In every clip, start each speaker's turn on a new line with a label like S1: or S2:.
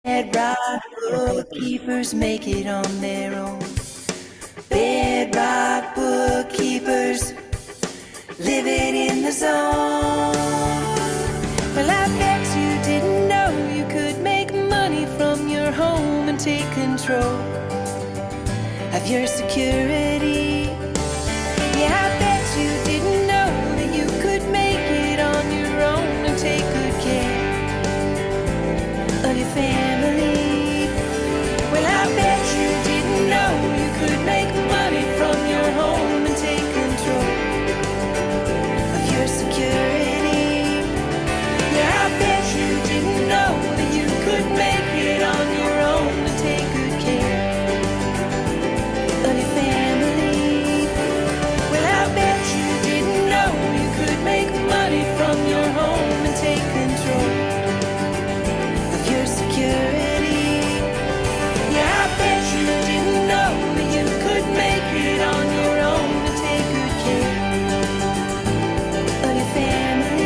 S1: Bedrock bookkeepers make it on their own. Bedrock bookkeepers living in the zone. Well, I bet you didn't know you could make money from your home and take control of your security. Yeah, I bet you didn't know that you could make it on your own and take good care of your family. Well, I bet you didn't know you could make money from your home and take control of your security. Yeah, I bet you didn't know that you could make it on your own and take good care of your family. Well, I bet you didn't know you could make money from your home and take control of your security. Yeah, I bet you didn't know that you could make it on your own and take good care of your family.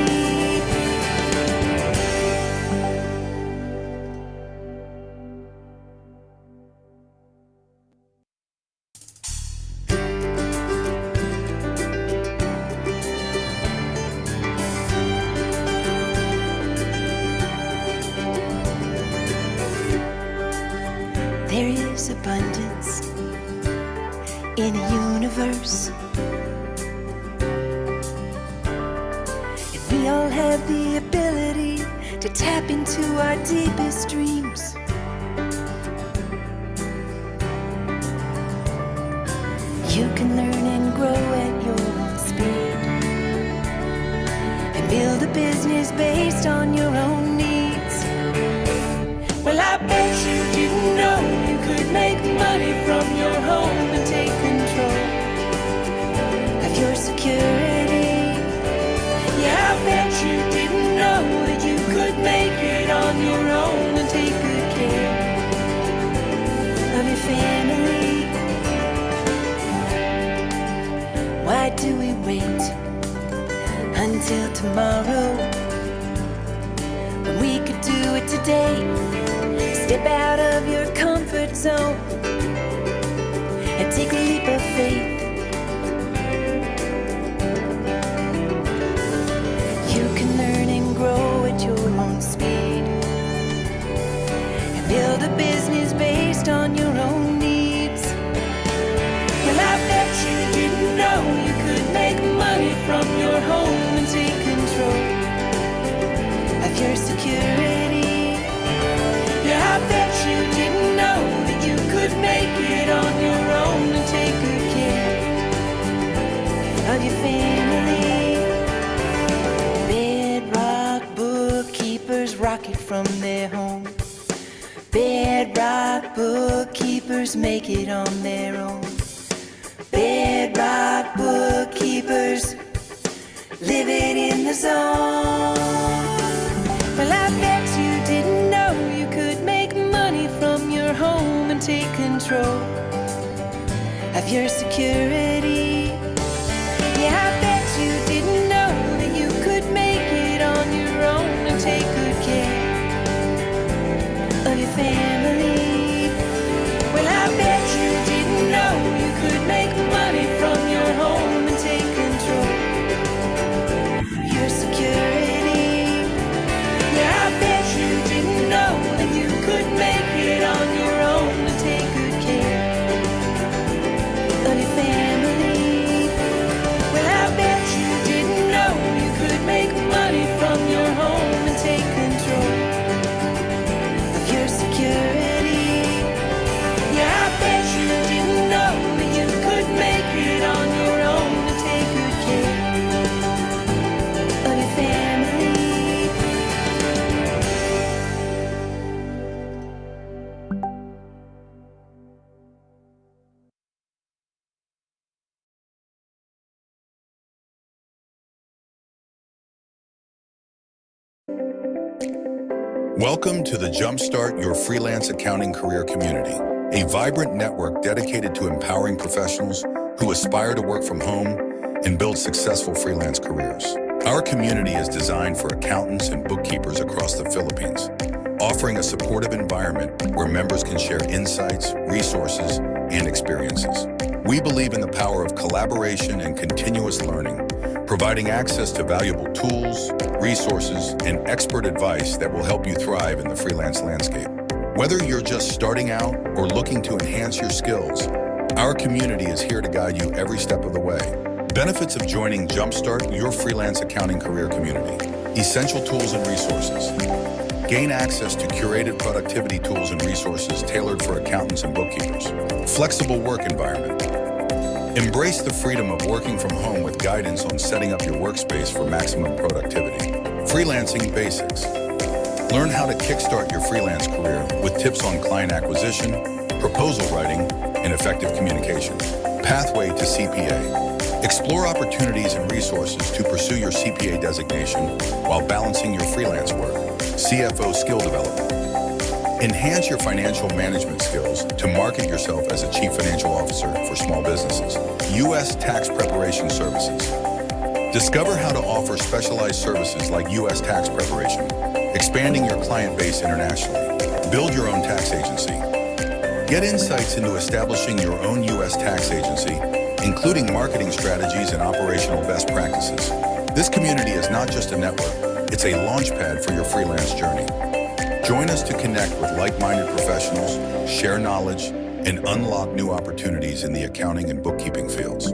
S1: There is abundance in a universe, and we all have the ability to tap into our deepest dreams. You can learn and grow at your own speed and build a business based on your own needs. Well, I bet you didn't know you could make money from your home and take control of your security. Yeah, I bet you didn't know that you could make it on your own and take good care of your family. Why do we wait until tomorrow when we could do it today? Step out of your comfort zone and take a leap of faith. You can learn and grow at your own speed and build a business based on your own needs. Well, I bet you didn't know you could make money from your home and take control of your security. Yeah, I bet you didn't know that you could make it on your own and take good care of your family. Bedrock bookkeepers rock it from their home. Bedrock bookkeepers make it on their own. Bedrock bookkeepers living in the zone. Well, I bet you didn't know you could make money from your home and take control of your security. Yeah, I bet you didn't know that you could make it on your own and take good care of your family. Well, I bet you didn't know you could make money from your home and take control of your security. Yeah, I bet you didn't know that you could make it on your own and take good care of your family. Well, I bet you didn't know you could make money from your home and take control of your security. Yeah, I bet you didn't know that you could make it on your own and take good care of your family.
S2: Welcome to the Jumpstart Your Freelance Accounting Career community, a vibrant network dedicated to empowering professionals who aspire to work from home and build successful freelance careers. Our community is designed for accountants and bookkeepers across the Philippines, offering a supportive environment where members can share insights, resources, and experiences. We believe in the power of collaboration and continuous learning, providing access to valuable tools, resources, and expert advice that will help you thrive in the freelance landscape. Whether you're just starting out or looking to enhance your skills, our community is here to guide you every step of the way. Benefits of joining Jumpstart your freelance accounting career community. Essential tools and resources. Gain access to curated productivity tools and resources tailored for accountants and bookkeepers. Flexible work environment. Embrace the freedom of working from home with guidance on setting up your workspace for maximum productivity. Freelancing basics. Learn how to kickstart your freelance career with tips on client acquisition, proposal writing, and effective communication. Pathway to CPA. Explore opportunities and resources to pursue your CPA designation while balancing your freelance work. CFO skill development. Enhance your financial management skills to market yourself as a chief financial officer for small businesses. U.S. tax preparation services. Discover how to offer specialized services like U.S. tax preparation, expanding your client base internationally. Build your own tax agency. Get insights into establishing your own U.S. tax agency, including marketing strategies and operational best practices. This community is not just a network, it's a launchpad for your freelance journey. Join us to connect with like-minded professionals, share knowledge, and unlock new opportunities in the accounting and bookkeeping fields.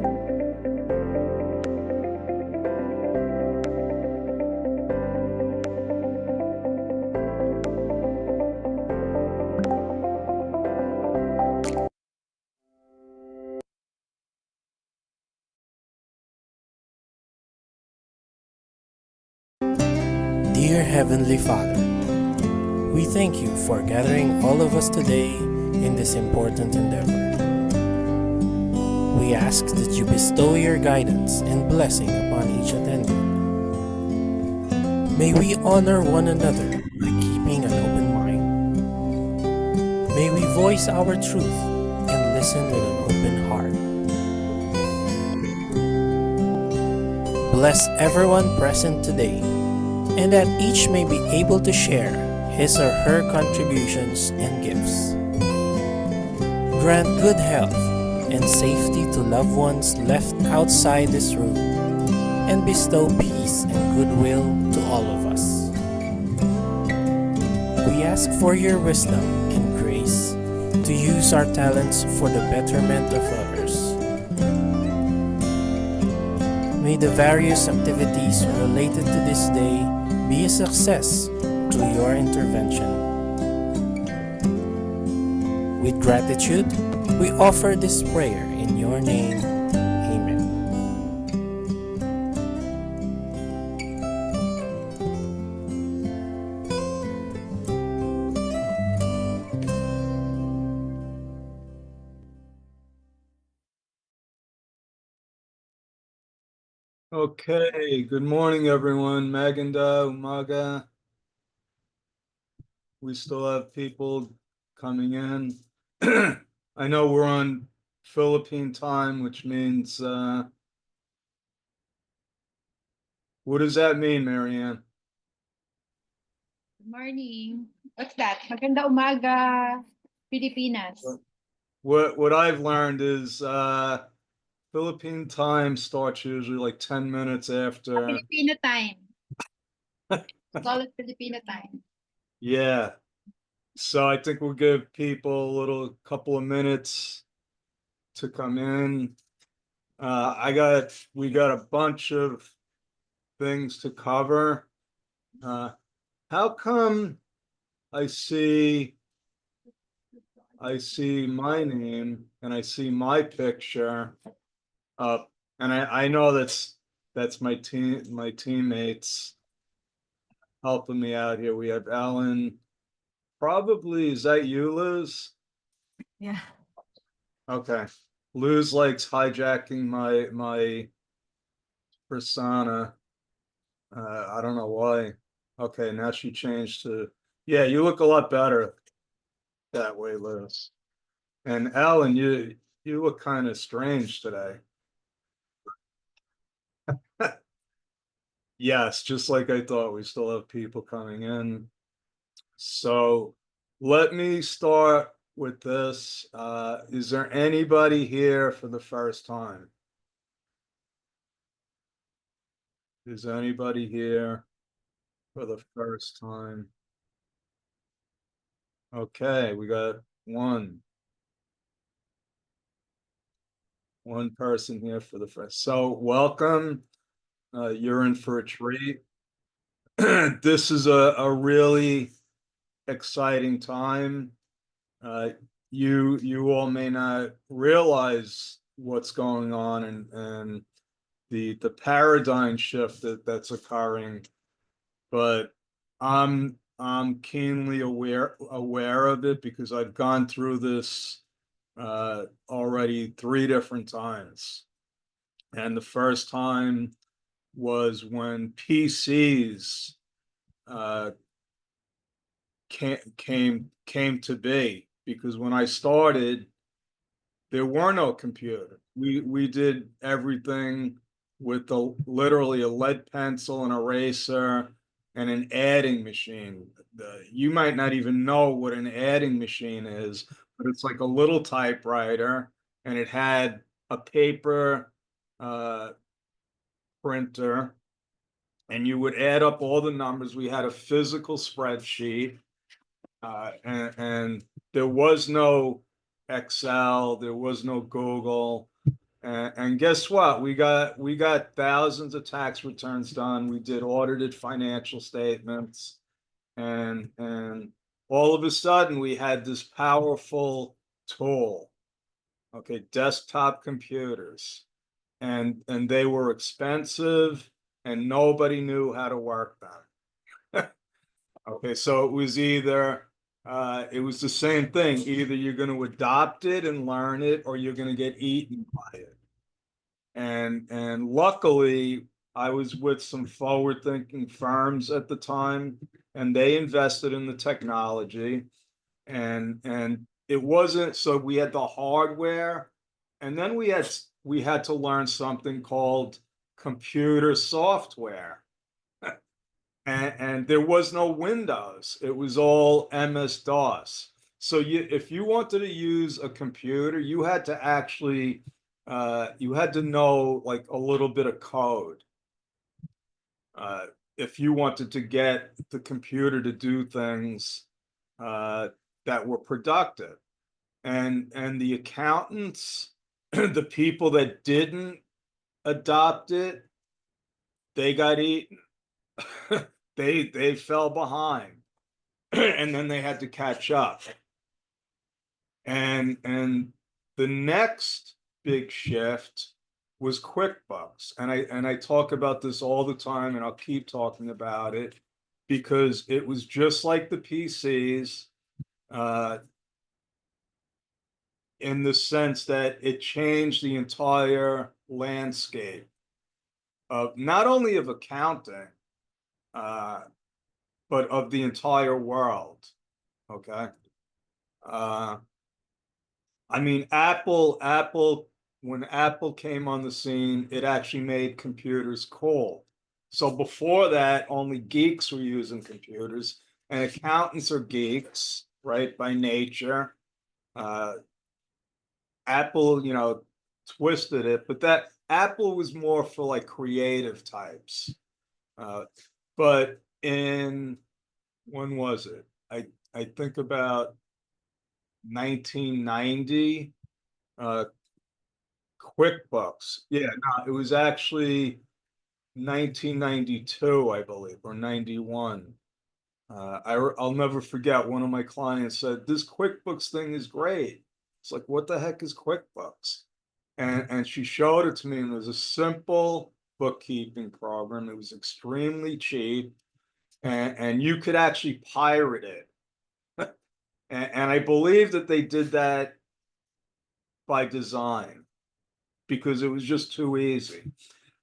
S3: Dear Heavenly Father, we thank you for gathering all of us today in this important endeavor. We ask that you bestow your guidance and blessing upon each attendant. May we honor one another by keeping an open mind. May we voice our truth and listen with an open heart. Bless everyone present today, and that each may be able to share his or her contributions and gifts. Grant good health and safety to loved ones left outside this room, and bestow peace and goodwill to all of us. We ask for your wisdom and grace to use our talents for the betterment of others. May the various activities related to this day be a success to your intervention. With gratitude, we offer this prayer in your name. Amen.
S4: Okay, good morning, everyone. Maganda, Umaga. We still have people coming in. I know we're on Philippine time, which means, what does that mean, Marianne?
S5: Good morning. What's that? Maganda umaga, Pilipinas.
S4: What I've learned is Philippine time starts usually like 10 minutes after.
S5: Filipino time. Call it Filipino time.
S4: Yeah. So I think we'll give people a little couple of minutes to come in. We got a bunch of things to cover. How come I see my name and I see my picture up, and I know that's my teammates helping me out here. We have Alan. Probably, is that you, Liz?
S6: Yeah.
S4: Okay. Liz likes hijacking my persona. I don't know why. Okay, now she changed to, yeah, you look a lot better that way, Liz. And Alan, you look kind of strange today. Yes, just like I thought. We still have people coming in. So let me start with this. Is there anybody here for the first time? Is anybody here for the first time? Okay, we got one person here for the first. So welcome. You're in for a treat. This is a really exciting time. Uh, you all may not realize what's going on and the paradigm shift that's occurring, but I'm keenly aware of it because I've gone through this already 3 different times. And the first time was when PCs uh, came to be, because when I started, there were no computers. We did everything with literally a lead pencil, an eraser, and an adding machine. You might not even know what an adding machine is, but it's like a little typewriter, and it had a paper uh, printer, and you would add up all the numbers. We had a physical spreadsheet, and there was no Excel, there was no Google. And guess what? We got thousands of tax returns done. We did audited financial statements, and all of a sudden we had this powerful tool. Okay, desktop computers, and they were expensive, and nobody knew how to work them. Okay, so it was the same thing. Either you're going to adopt it and learn it, or you're going to get eaten by it. And luckily, I was with some forward-thinking firms at the time, and they invested in the technology. And it wasn't, so we had the hardware, and then we had to learn something called computer software. And there was no Windows. It was all MS-DOS. So if you wanted to use a computer, you had to actually you had to know like a little bit of code if you wanted to get the computer to do things that were productive. And the accountants, the people that didn't adopt it, they got eaten. They fell behind. And then they had to catch up. And the next big shift was QuickBooks. And I talk about this all the time, and I'll keep talking about it because it was just like the PCs in the sense that it changed the entire landscape of not only of accounting, but of the entire world. Okay. I mean, when Apple came on the scene, it actually made computers cool. So before that, only geeks were using computers, and accountants are geeks, right, by nature. Uh, Apple, twisted it, but that Apple was more for like creative types. But when was it? I think about 1990, QuickBooks. Yeah, no, it was actually 1992, I believe, or 91. I'll never forget, one of my clients said, "This QuickBooks thing is great." It's like, what the heck is QuickBooks? And she showed it to me, and it was a simple bookkeeping program. It was extremely cheap, and you could actually pirate it. And I believe that they did that by design because it was just too easy.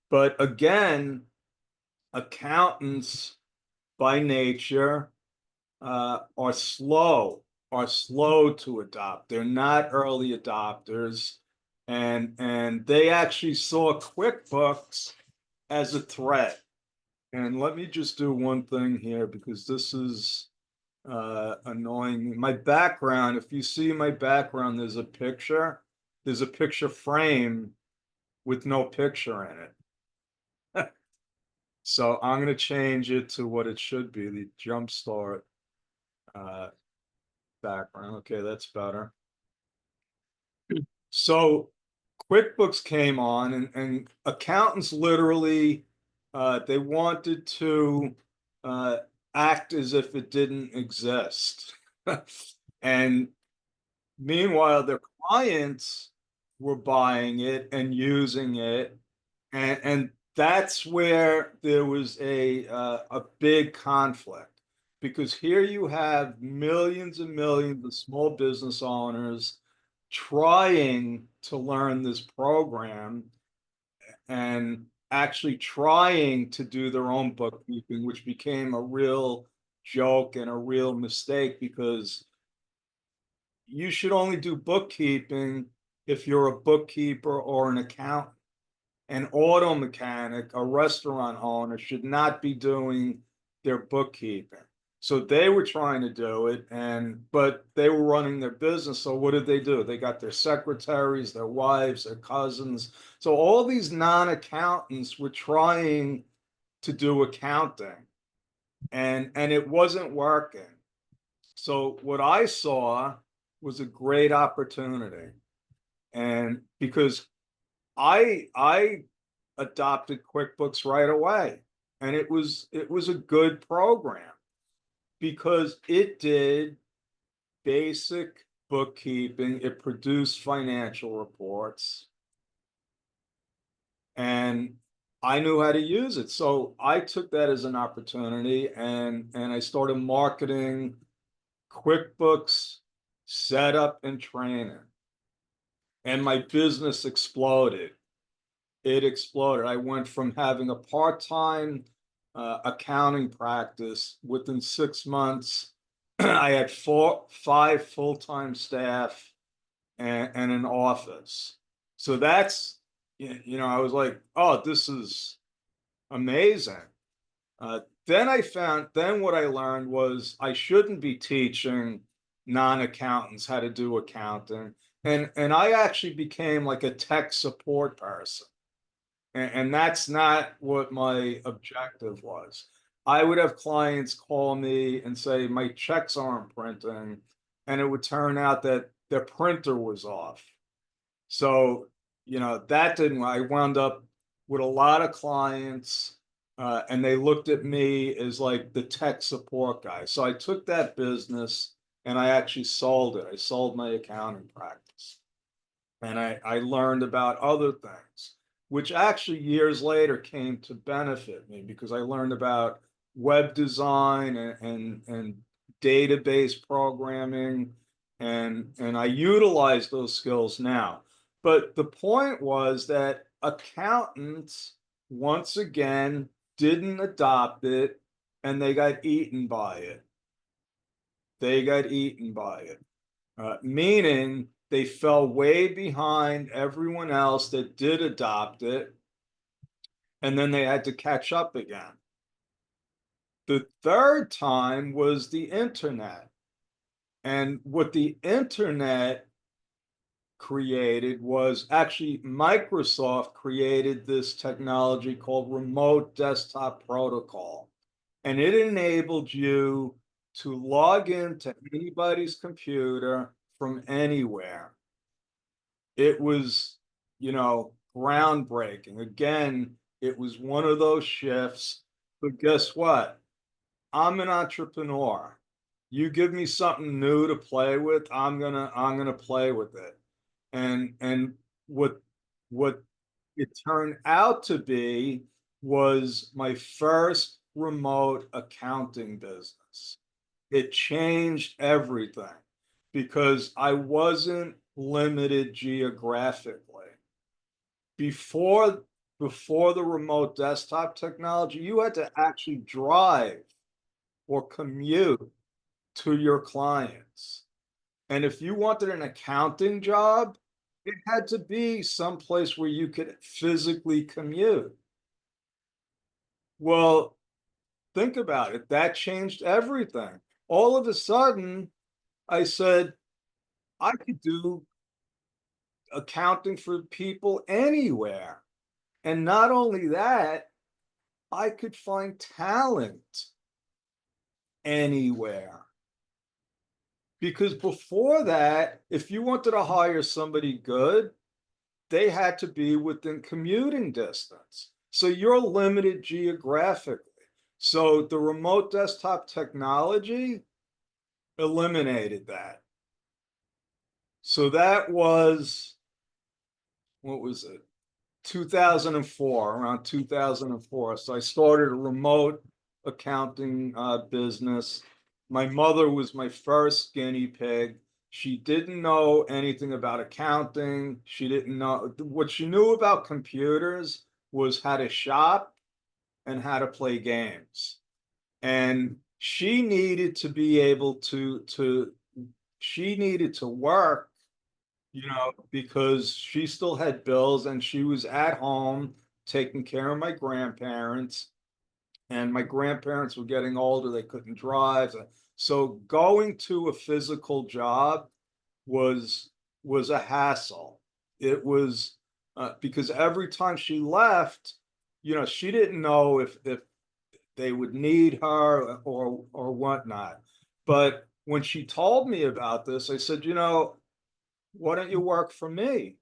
S4: But again, accountants by nature are slow to adopt. They're not early adopters, and they actually saw QuickBooks as a threat. And let me just do one thing here because this is annoying me. My background, if you see my background, there's a picture. There's a picture frame with no picture in it. So I'm gonna change it to what it should be, the Jumpstart background. Okay, that's better. So QuickBooks came on and accountants literally they wanted to act as if it didn't exist. And meanwhile, their clients were buying it and using it, and that's where there was a big conflict, because here you have millions and millions of small business owners trying to learn this program and actually trying to do their own bookkeeping, which became a real joke and a real mistake, because you should only do bookkeeping if you're a bookkeeper or an accountant. An auto mechanic, a restaurant owner should not be doing their bookkeeping. So they were trying to do it, but they were running their business. So what did they do? They got their secretaries, their wives, their cousins. So all these non-accountants were trying to do accounting, and it wasn't working. So what I saw was a great opportunity. And because I adopted QuickBooks right away, and it was a good program because it did basic bookkeeping, it produced financial reports, and I knew how to use it. So I took that as an opportunity, and I started marketing QuickBooks setup and training, and my business exploded. It exploded. I went from having a part-time accounting practice. Within 6 months, I had 5 full-time staff and an office. So that's, I was like, oh, this is amazing. Then what I learned was I shouldn't be teaching non-accountants how to do accounting. And I actually became like a tech support person. And that's not what my objective was. I would have clients call me and say, my checks aren't printing, and it would turn out that their printer was off. So, that didn't, I wound up with a lot of clients, and they looked at me as like the tech support guy. So I took that business and I actually sold it. I sold my accounting practice. And I learned about other things, which actually years later came to benefit me, because I learned about web design and database programming, and I utilize those skills now. But the point was that accountants, once again, didn't adopt it, and they got eaten by it. They got eaten by it. Meaning they fell way behind everyone else that did adopt it, and then they had to catch up again. The third time was the internet. And what the internet created was, actually Microsoft created this technology called remote desktop protocol. And it enabled you to log into anybody's computer from anywhere. It was, groundbreaking. Again, it was one of those shifts. But guess what? I'm an entrepreneur. You give me something new to play with, I'm gonna play with it. And what it turned out to be was my first remote accounting business. It changed everything, because I wasn't limited geographically. Before before the remote desktop technology, you had to actually drive or commute to your clients. And if you wanted an accounting job, it had to be someplace where you could physically commute. Well, think about it. That changed everything. all of a sudden, I said, I could do accounting for people anywhere. And not only that, I could find talent anywhere. Because before that, if you wanted to hire somebody good, they had to be within commuting distance. So you're limited geographically. So the remote desktop technology eliminated that. So that was, what was it? 2004, around 2004. So I started a remote accounting business. My mother was my first guinea pig. She didn't know anything about accounting. She didn't know what she knew about computers was how to shop and how to play games. And she needed to be able to she needed to work, because she still had bills and she was at home taking care of my grandparents. And my grandparents were getting older, they couldn't drive. So going to a physical job was was a hassle. It was because every time she left, she didn't know if they would need her or whatnot. But when she told me about this, I said, why don't you work for me?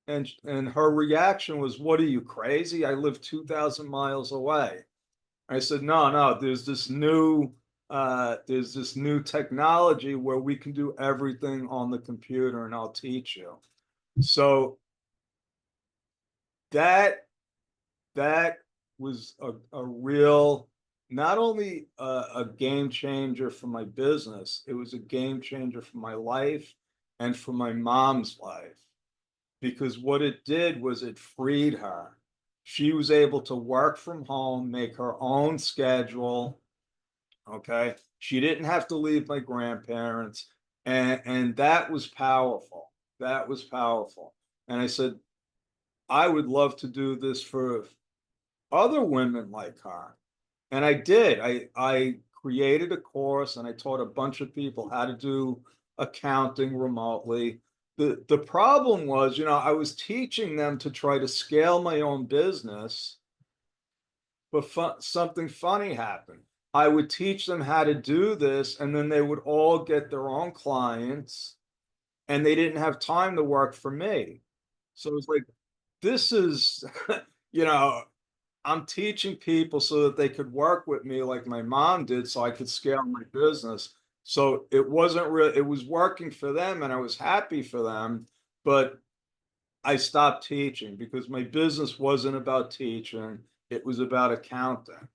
S4: And her reaction was, what are you, crazy? I live 2,000 miles away. I said, no, there's this new technology where we can do everything on the computer and I'll teach you. So that that was a real, not only a game changer for my business, it was a game changer for my life and for my mom's life. Because what it did was it freed her. She was able to work from home, make her own schedule. Okay. She didn't have to leave my grandparents. And that was powerful. That was powerful. And I said, I would love to do this for other women like her. And I did. I created a course and I taught a bunch of people how to do accounting remotely. The problem was, I was teaching them to try to scale my own business, but something funny happened. I would teach them how to do this, and then they would all get their own clients, and they didn't have time to work for me. So it's like, this is, you know, I'm teaching people so that they could work with me like my mom did, so I could scale my business. So it wasn't real, it was working for them and I was happy for them, but I stopped teaching because my business wasn't about teaching, it was about accounting.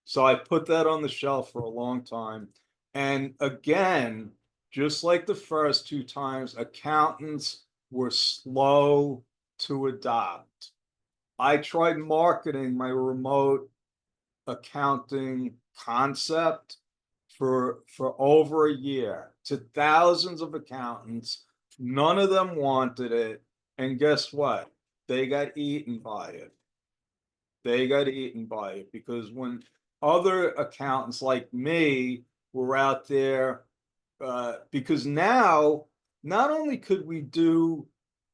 S4: So I put that on the shelf for a long time. And again, just like the first two times, accountants were slow to adopt. I tried marketing my remote accounting concept for over a year to thousands of accountants. None of them wanted it. And guess what? They got eaten by it. They got eaten by it because when other accountants like me were out there, because now not only could we do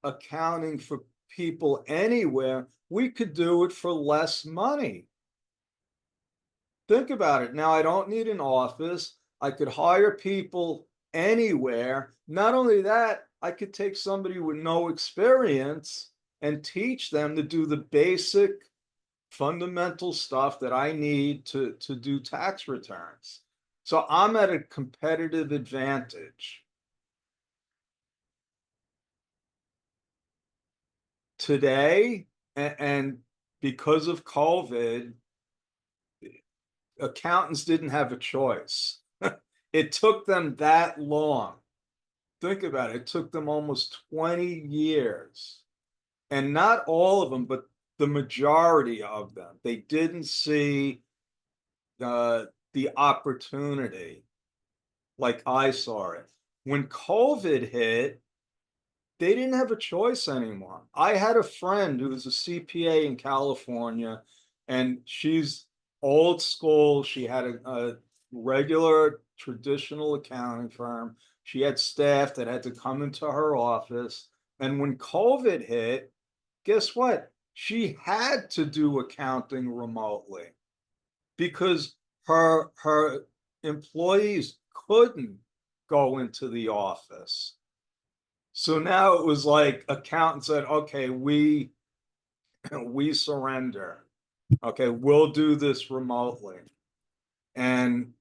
S4: accounting for people anywhere, we could do it for less money. Think about it. Now I don't need an office. I could hire people anywhere. Not only that, I could take somebody with no experience and teach them to do the basic fundamental stuff that I need to do tax returns. So I'm at a competitive advantage. Today, and because of COVID, accountants didn't have a choice. It took them that long. Think about it. It took them almost 20 years. And not all of them, but the majority of them. They didn't see the opportunity like I saw it. When COVID hit, they didn't have a choice anymore. I had a friend who was a CPA in California, and she's old school. She had a regular traditional accounting firm. She had staff that had to come into her office. And when COVID hit, guess what? She had to do accounting remotely because her employees couldn't go into the office. So now it was like accountants said, okay, we surrender. Okay, we'll do this remotely. And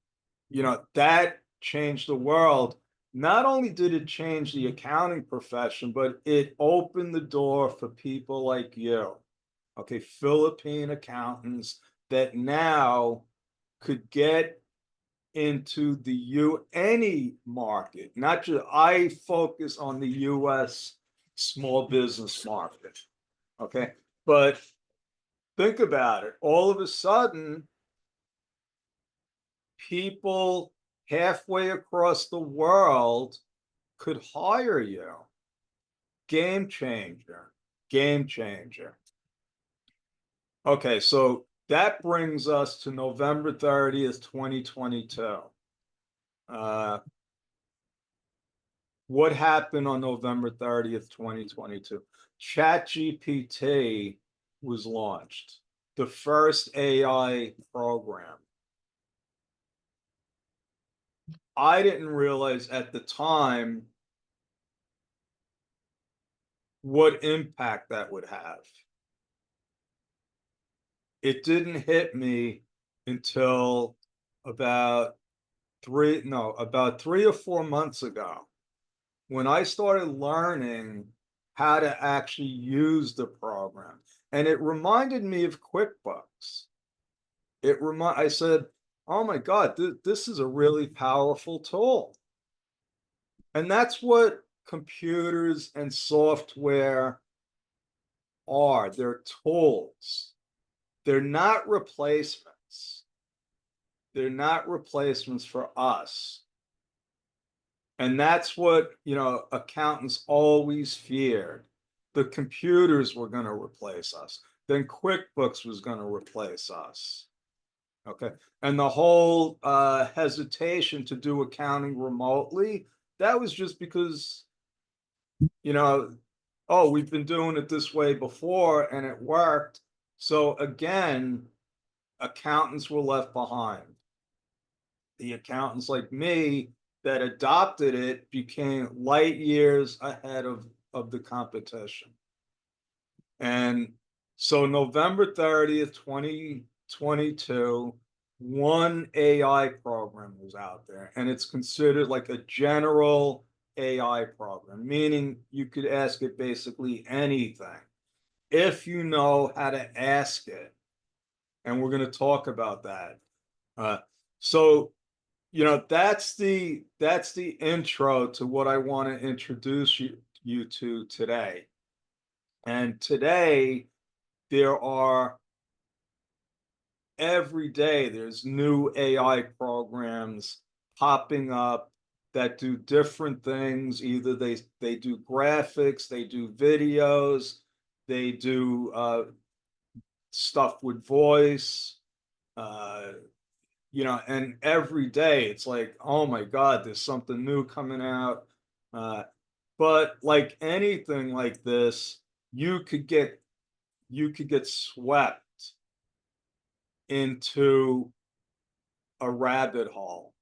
S4: that changed the world. Not only did it change the accounting profession, but it opened the door for people like you, okay, Philippine accountants that now could get into any market, not just, I focus on the US small business market, okay? But think about it, all of a sudden, people halfway across the world could hire you. Game changer, game changer. Okay, so that brings us to November 30th, 2022. What happened on November 30th, 2022? ChatGPT was launched, the first AI program. I didn't realize at the time what impact that would have. It didn't hit me until about 3 or 4 months ago when I started learning how to actually use the program. And it reminded me of QuickBooks. I said, oh my God, this is a really powerful tool. And that's what computers and software are. They're tools. They're not replacements. They're not replacements for us. And that's what, accountants always feared. The computers were going to replace us. Then QuickBooks was going to replace us. Okay. And the whole hesitation to do accounting remotely, that was just because, oh, we've been doing it this way before and it worked. So again, accountants were left behind. The accountants like me that adopted it became light years ahead of the competition. And so November 30th, 2022, one AI program was out there, and it's considered like a general AI program, meaning you could ask it basically anything if you know how to ask it. And we're going to talk about that. So that's the intro to what I want to introduce you to today. And today every day there's new AI programs popping up that do different things. Either they do graphics, they do videos, they do stuff with voice, and every day it's like, oh my God, there's something new coming out. But like anything like this, you could get swept into a rabbit hole.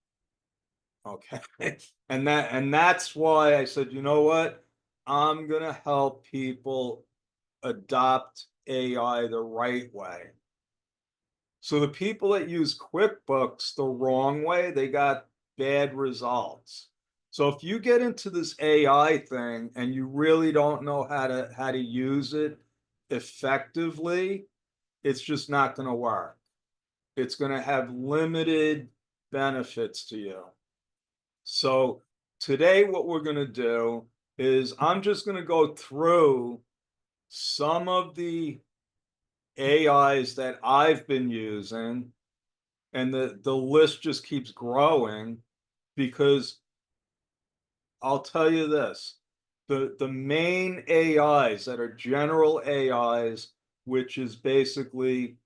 S4: Okay. And that's why I said, you know what? I'm gonna help people adopt AI the right way. So the people that use QuickBooks the wrong way, they got bad results. So if you get into this AI thing and you really don't know how to use it effectively, it's just not going to work. It's going to have limited benefits to you. So today what we're going to do is I'm just going to go through some of the AIs that I've been using, and the list just keeps growing because I'll tell you this, the main AIs that are general AIs, which is basically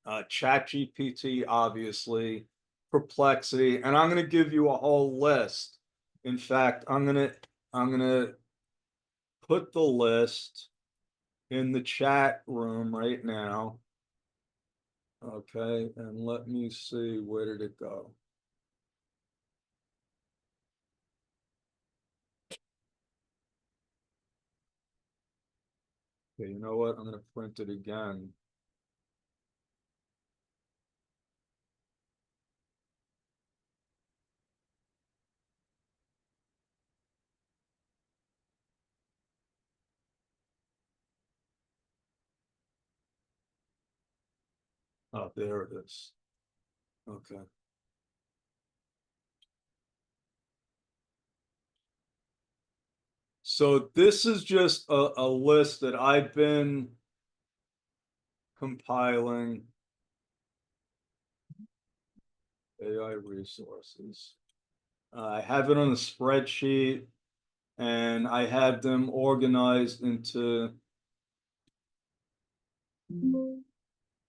S4: ChatGPT, obviously, Perplexity, and I'm going to give you a whole list. In fact, I'm going to put the list in the chat room right now. Okay, and let me see, where did it go? Okay, you know what? I'm going to print it again. Oh, there it is. Okay. So this is just a list that I've been compiling. AI resources. I have it on a spreadsheet, and I have them organized into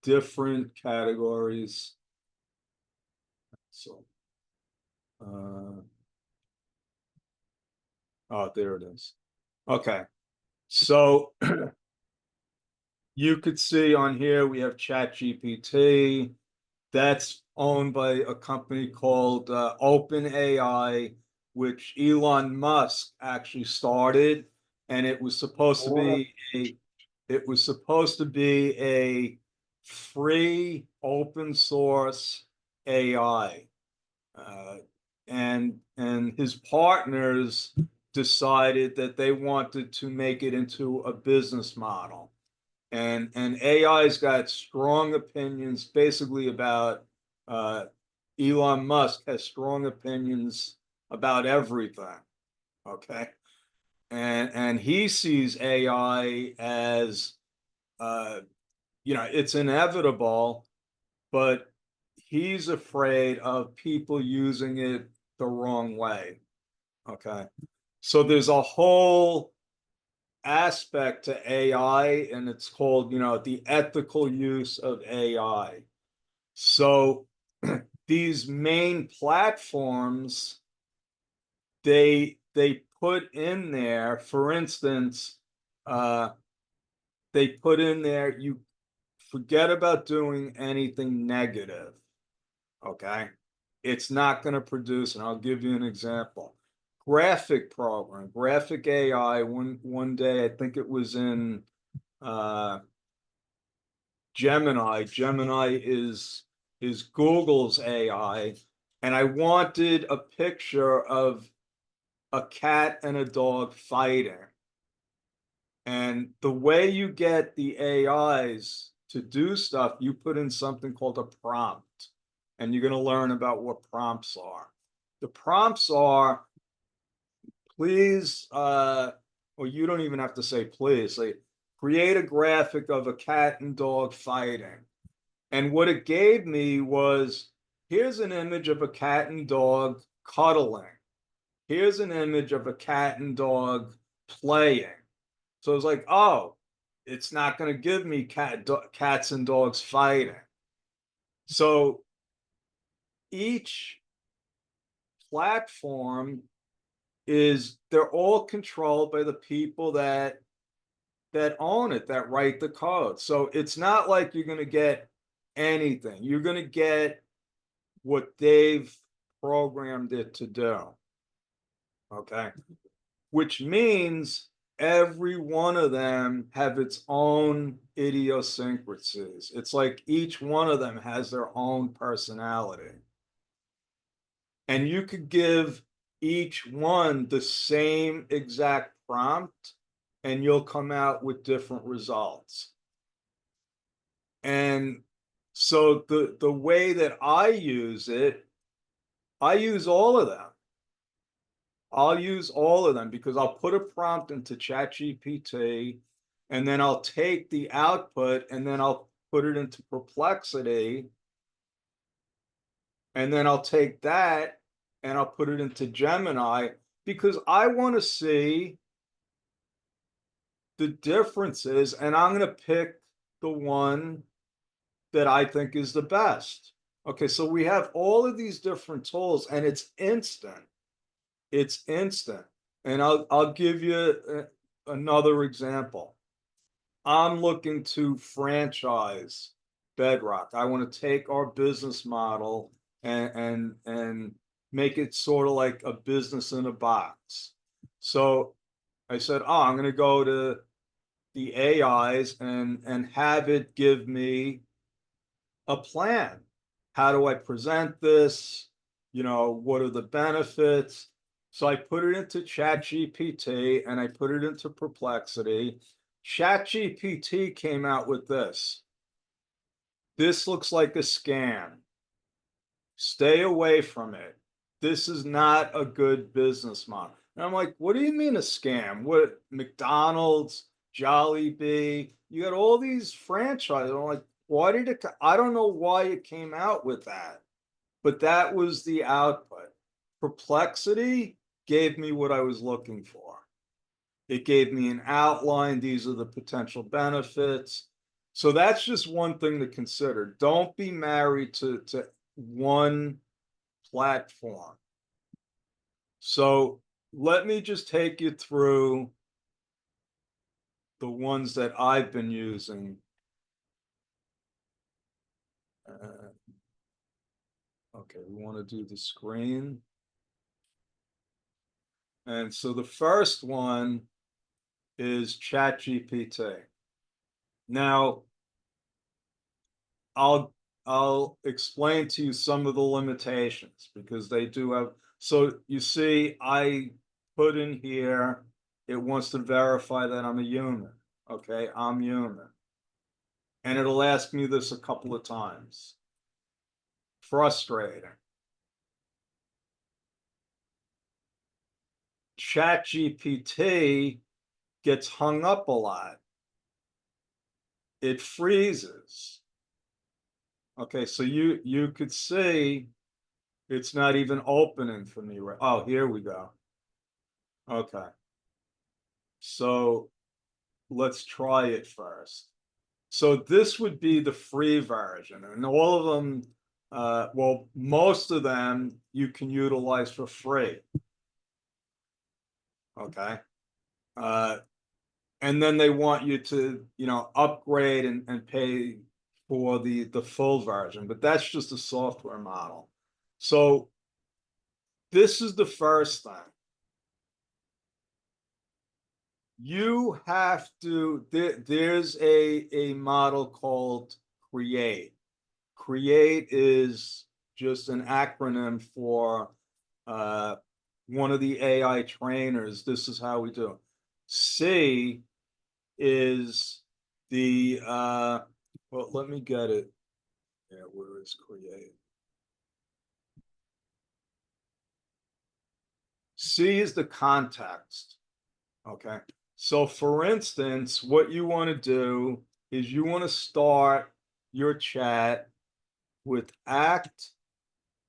S4: different categories. So, oh, there it is. Okay, so you could see on here we have ChatGPT. That's owned by a company called OpenAI, which Elon Musk actually started, and it was supposed to be a free open source AI. And his partners decided that they wanted to make it into a business model. And AI's got strong opinions basically about Elon Musk has strong opinions about everything. Okay. And he sees AI as it's inevitable, but he's afraid of people using it the wrong way. Okay. So there's a whole aspect to AI, and it's called, the ethical use of AI. So these main platforms, they put in there, for instance, they put in there, you forget about doing anything negative. Okay. It's not going to produce, and I'll give you an example. Graphic AI, one day, I think it was in Gemini. Gemini is Google's AI, and I wanted a picture of a cat and a dog fighting. And the way you get the AIs to do stuff, you put in something called a prompt, and you're going to learn about what prompts are. The prompts are, please, or you don't even have to say please, like, create a graphic of a cat and dog fighting. And what it gave me was, here's an image of a cat and dog cuddling. Here's an image of a cat and dog playing. So it's like, oh, it's not going to give me cats and dogs fighting. So each platform they're all controlled by the people that own it, that write the code. So it's not like you're going to get anything. You're going to get what they've programmed it to do. Okay. Which means every one of them have its own idiosyncrasies. It's like each one of them has their own personality. And you could give each one the same exact prompt, and you'll come out with different results. And so the way that I use it, I use all of them. I'll use all of them because I'll put a prompt into ChatGPT, and then I'll take the output and then I'll put it into Perplexity, and then I'll take that and I'll put it into Gemini, because I want to see the differences, and I'm going to pick the one that I think is the best. Okay, so we have all of these different tools and it's instant. It's instant. And I'll give you another example. I'm looking to franchise Bedrock. I want to take our business model and make it sort of like a business in a box. So I said, oh, I'm going to go to the AIs and have it give me a plan. How do I present this? You know, what are the benefits? So I put it into ChatGPT and I put it into Perplexity. ChatGPT came out with this. This looks like a scam. Stay away from it. This is not a good business model. And I'm like, what do you mean a scam? What, McDonald's, Jollibee, you got all these franchises. I'm like, why did it? I don't know why it came out with that, but that was the output. Perplexity gave me what I was looking for. It gave me an outline. These are the potential benefits. So that's just one thing to consider. Don't be married to one platform. So let me just take you through the ones that I've been using. Okay, we want to do the screen. And so the first one is ChatGPT. Now, I'll explain to you some of the limitations because they do have. So you see, I put in here, it wants to verify that I'm a human. Okay, I'm human. And it'll ask me this a couple of times. Frustrating. ChatGPT gets hung up a lot. It freezes. Okay, so you could see it's not even opening for me, right? Oh, here we go. Okay. So let's try it first. So this would be the free version, and all of them, well, most of them you can utilize for free. Okay. And then they want you to, you know, upgrade and pay for the full version, but that's just a software model. So this is the first thing. You have to, there's a model called create. Create is just an acronym for one of the AI trainers. This is how we do it. C is the well, let me get it. Yeah, where is create? C is the context. Okay. So for instance, what you want to do is you want to start your chat with act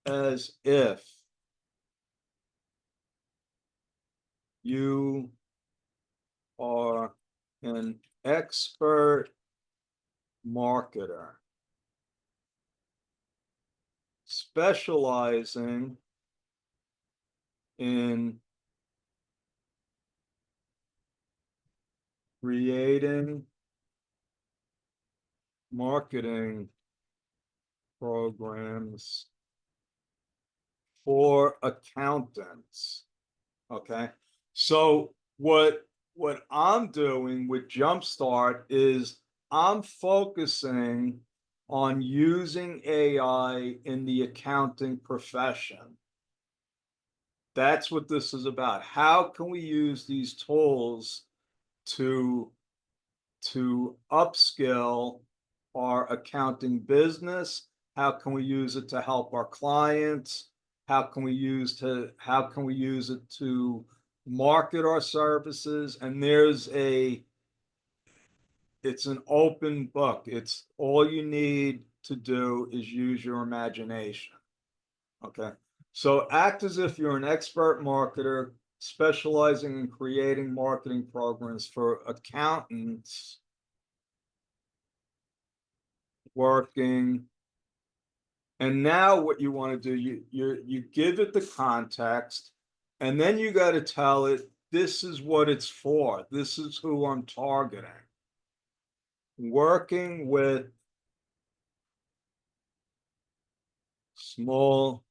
S4: as if you are an expert marketer specializing in creating marketing programs for accountants. Okay. So what I'm doing with Jumpstart is I'm focusing on using AI in the accounting profession. That's what this is about. How can we use these tools to upskill our accounting business? How can we use it to help our clients? How can we use it to market our services? And it's an open book. It's all you need to do is use your imagination. Okay. So act as if you're an expert marketer specializing in creating marketing programs for accountants working And now what you want to do, you give it the context, and then you got to tell it, this is what it's for. This is who I'm targeting. Working with small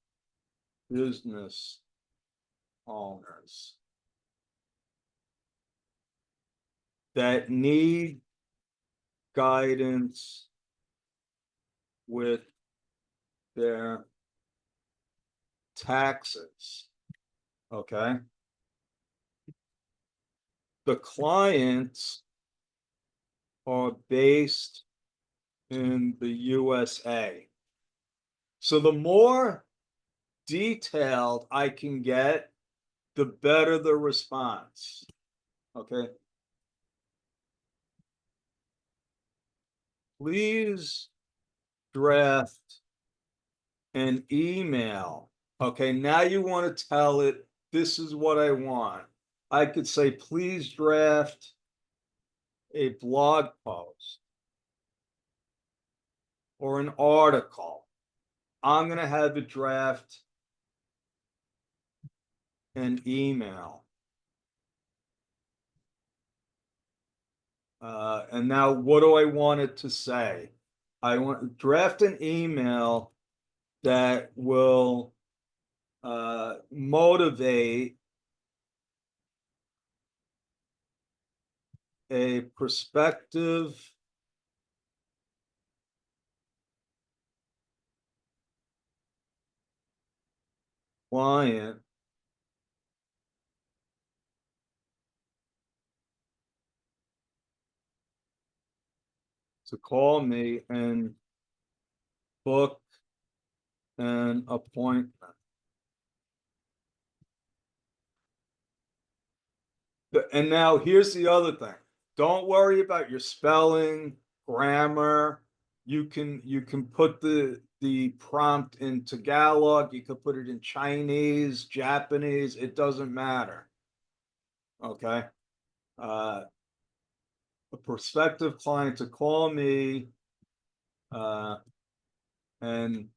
S4: business owners that need guidance with their taxes. Okay. The clients are based in the USA. So the more detailed I can get, the better the response. Okay. Please draft an email. Okay, now you want to tell it, this is what I want. I could say, please draft a blog post or an article. I'm going to have it draft an email. And now what do I want it to say? I want to draft an email that will motivate a prospective client to call me and book an appointment. And now here's the other thing. Don't worry about your spelling, grammar. You can put the prompt in Tagalog, you can put it in Chinese, Japanese, it doesn't matter. Okay. A prospective client to call me and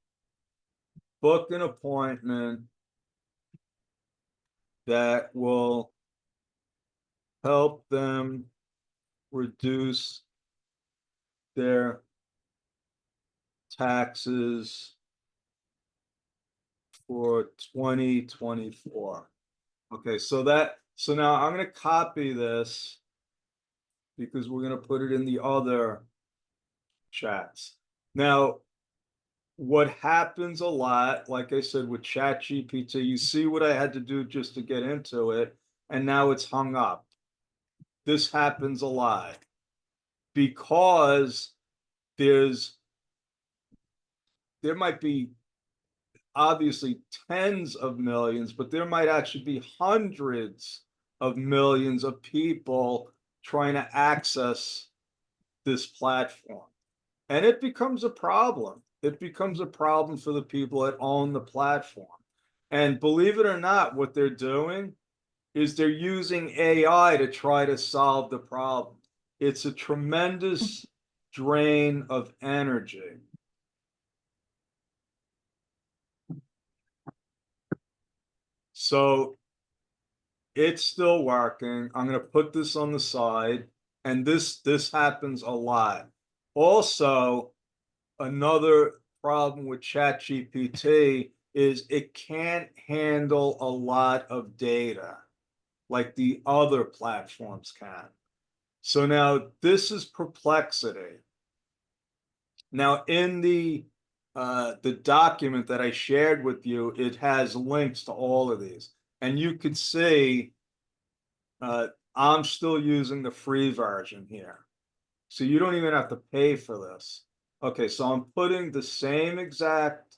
S4: book an appointment that will help them reduce their taxes for 2024. Okay, so now I'm going to copy this because we're going to put it in the other chats. Now, what happens a lot, like I said, with ChatGPT, you see what I had to do just to get into it, and now it's hung up. This happens a lot because there might be obviously tens of millions, but there might actually be hundreds of millions of people trying to access this platform. And it becomes a problem. It becomes a problem for the people that own the platform. And believe it or not, what they're doing is they're using AI to try to solve the problem. It's a tremendous drain of energy. So it's still working. I'm going to put this on the side, and this happens a lot. Also, another problem with ChatGPT is it can't handle a lot of data like the other platforms can. So now this is Perplexity. Now in the document that I shared with you, it has links to all of these, and you could see I'm still using the free version here. So you don't even have to pay for this. Okay, so I'm putting the same exact.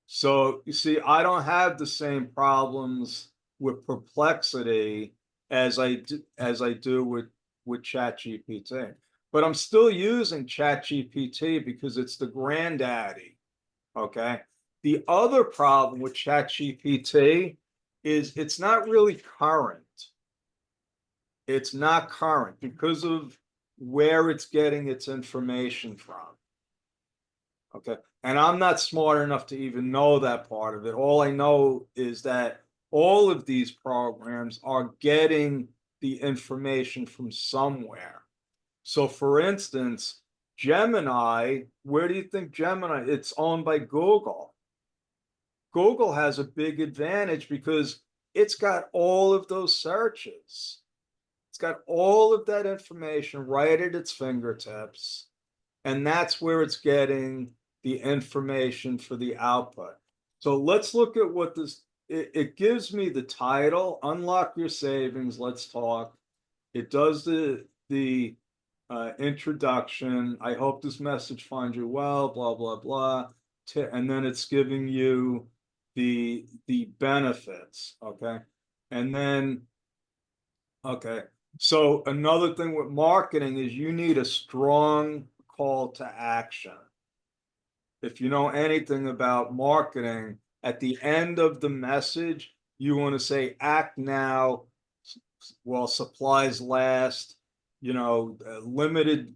S4: So you see, I don't have the same problems with Perplexity as I do with ChatGPT. But I'm still using ChatGPT because it's the granddaddy. Okay. The other problem with ChatGPT is it's not really current. It's not current because of where it's getting its information from. Okay, and I'm not smart enough to even know that part of it. All I know is that all of these programs are getting the information from somewhere. So for instance, Gemini, where do you think Gemini? It's owned by Google. Google has a big advantage because it's got all of those searches. It's got all of that information right at its fingertips. And that's where it's getting the information for the output. So let's look at what this, it gives me the title, Unlock Your Savings, Let's Talk. It does the introduction. I hope this message finds you well, blah, blah, blah. And then it's giving you the benefits, okay? And then, okay. So another thing with marketing is you need a strong call to action. If you know anything about marketing, at the end of the message, you want to say, act now while supplies last, limited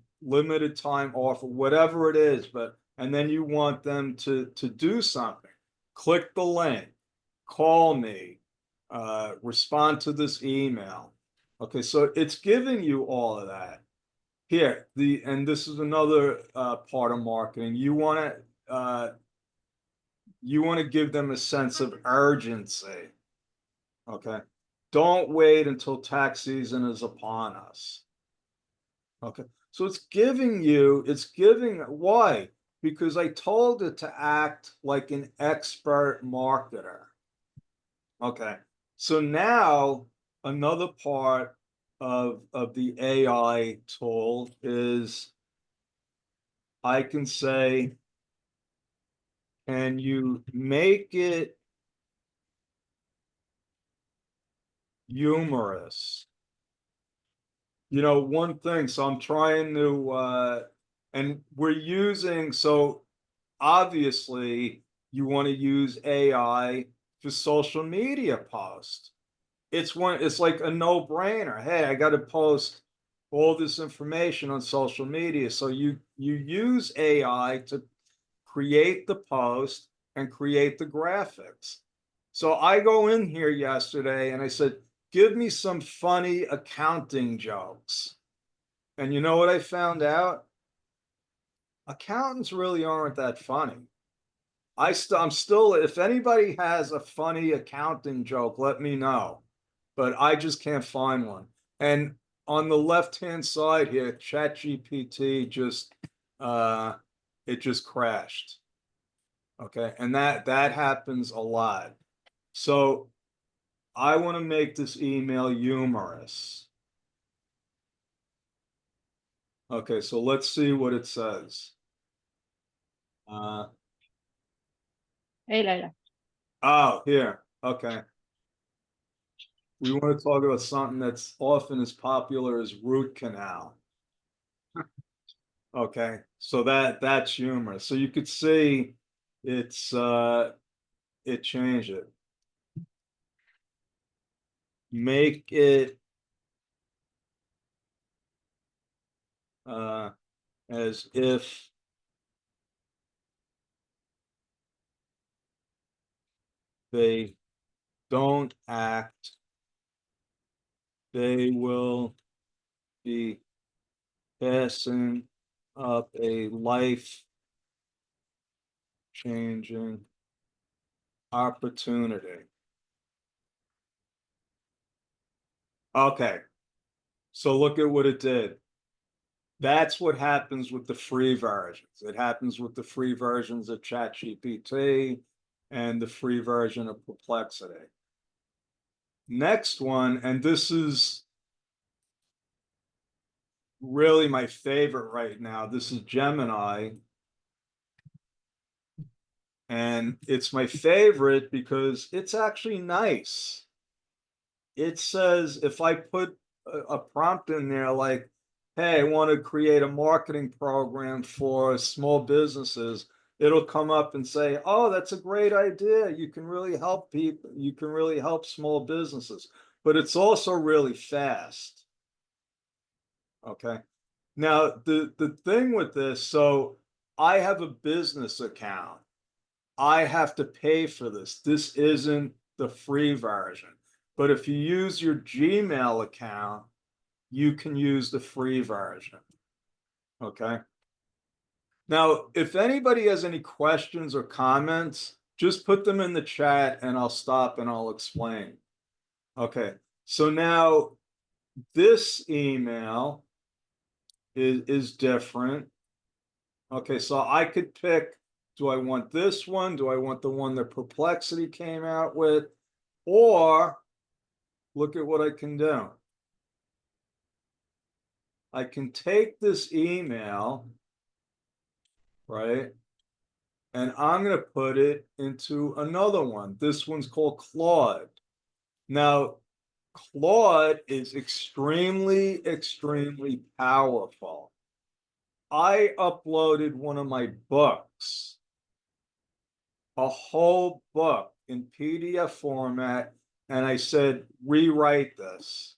S4: time offer, whatever it is, but, and then you want them to do something. Click the link, call me, respond to this email. Okay, so it's giving you all of that. Here, and this is another part of marketing. You want to give them a sense of urgency. Okay, don't wait until tax season is upon us. Okay, so it's giving why? Because I told it to act like an expert marketer. Okay, so now another part of the AI tool is I can say, can you make it humorous? One thing, so I'm trying to, and we're using, so obviously you want to use AI for social media posts. It's like a no-brainer. Hey, I got to post all this information on social media. So you use AI to create the post and create the graphics. So I go in here yesterday and I said, give me some funny accounting jokes. And you know what I found out? Accountants really aren't that funny. I'm still, if anybody has a funny accounting joke, let me know. But I just can't find one. And on the left-hand side here, ChatGPT it just crashed. Okay, and that happens a lot. So I want to make this email humorous. Okay, so let's see what it says.
S5: Hey, Lala.
S4: Oh, here. Okay. We want to talk about something that's often as popular as root canal. Okay, so that's humorous. So you could see it changed it. Make it as if they don't act, they will be passing up a life-changing opportunity. Okay, so look at what it did. That's what happens with the free versions. It happens with the free versions of ChatGPT and the free version of Perplexity. Next one, and this is really my favorite right now. This is Gemini. And it's my favorite because it's actually nice. It says, if I put a prompt in there like, hey, I want to create a marketing program for small businesses, it'll come up and say, oh, that's a great idea. You can really help people. You can really help small businesses. But it's also really fast. Okay. Now, the thing with this, so I have a business account. I have to pay for this. This isn't the free version. But if you use your Gmail account, you can use the free version. Okay. Now, if anybody has any questions or comments, just put them in the chat and I'll stop and I'll explain. Okay. So now this email is different. Okay, so I could pick, do I want this one? Do I want the one that Perplexity came out with? Or look at what I can do. I can take this email, right? And I'm going to put it into another one. This one's called Claude. Now, Claude is extremely, extremely powerful. I uploaded one of my books, a whole book in PDF format, and I said, rewrite this.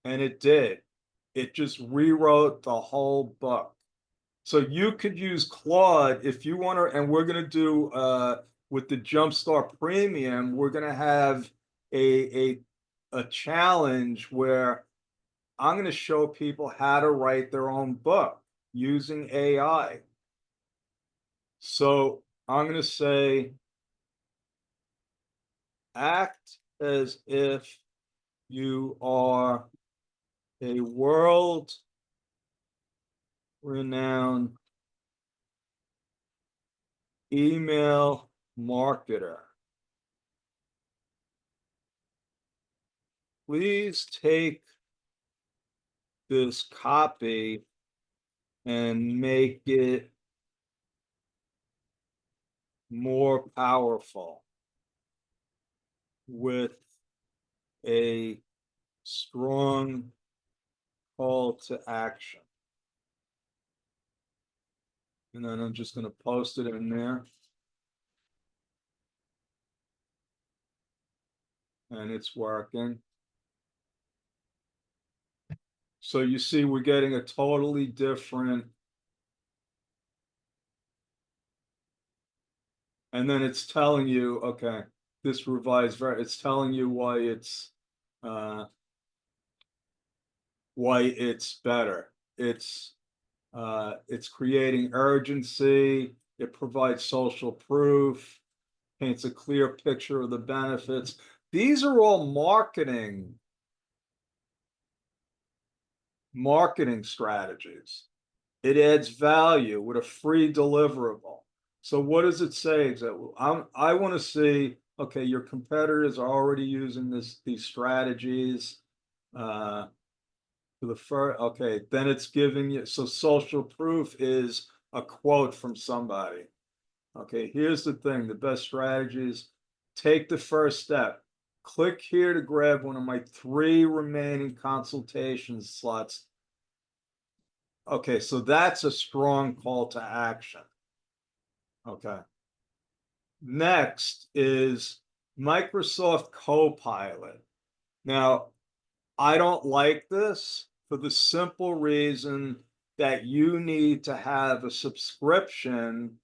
S4: And it did. It just rewrote the whole book. So you could use Claude if you want to, and we're going to do with the Jumpstart Premium, we're going to have a challenge where I'm going to show people how to write their own book using AI. So I'm going to say, act as if you are a world-renowned email marketer. Please take this copy and make it more powerful with a strong call to action. And then I'm just going to post it in there. And it's working. So you see, we're getting a totally different. And then it's telling you, okay, this revised, it's telling you why it's better. It's creating urgency. It provides social proof, paints a clear picture of the benefits. These are all marketing strategies. It adds value with a free deliverable. So what does it say exactly? I want to see, okay, your competitors are already using these strategies. For the first, okay, then it's giving you, so social proof is a quote from somebody. Okay, here's the thing, the best strategies, take the first step. Click here to grab one of my 3 remaining consultation slots. Okay, so that's a strong call to action. Okay. Next is Microsoft Copilot. Now, I don't like this for the simple reason that you need to have a subscription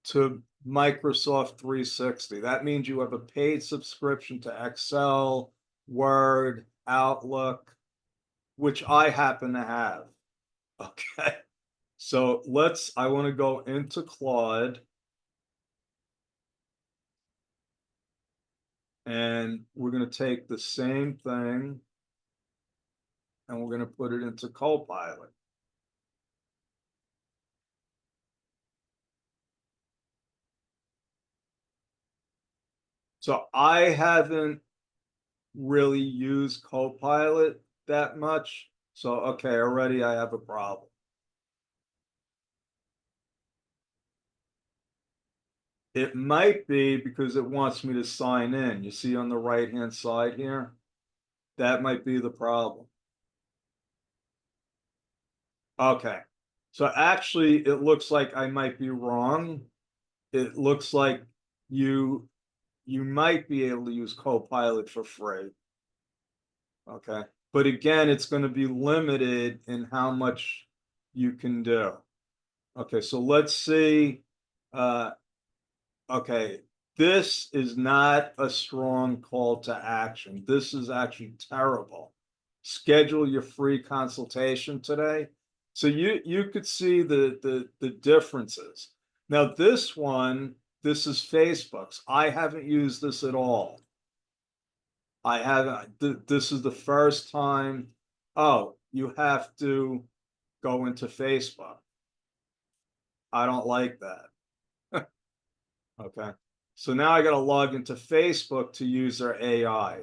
S4: to Microsoft 360. That means you have a paid subscription to Excel, Word, Outlook, which I happen to have. Okay. So I want to go into Claude. And we're going to take the same thing and we're going to put it into Copilot. So I haven't really used Copilot that much. So, okay, already I have a problem. It might be because it wants me to sign in. You see on the right-hand side here? That might be the problem. Okay. So actually, it looks like I might be wrong. It looks like you might be able to use Copilot for free. Okay. But again, it's going to be limited in how much you can do. Okay, so let's see. Okay, this is not a strong call to action. This is actually terrible. Schedule your free consultation today. So you could see the differences. Now this one, this is Facebook's. I haven't used this at all. I haven't. This is the first time. Oh, you have to go into Facebook. I don't like that. Okay. So now I got to log into Facebook to use their AI.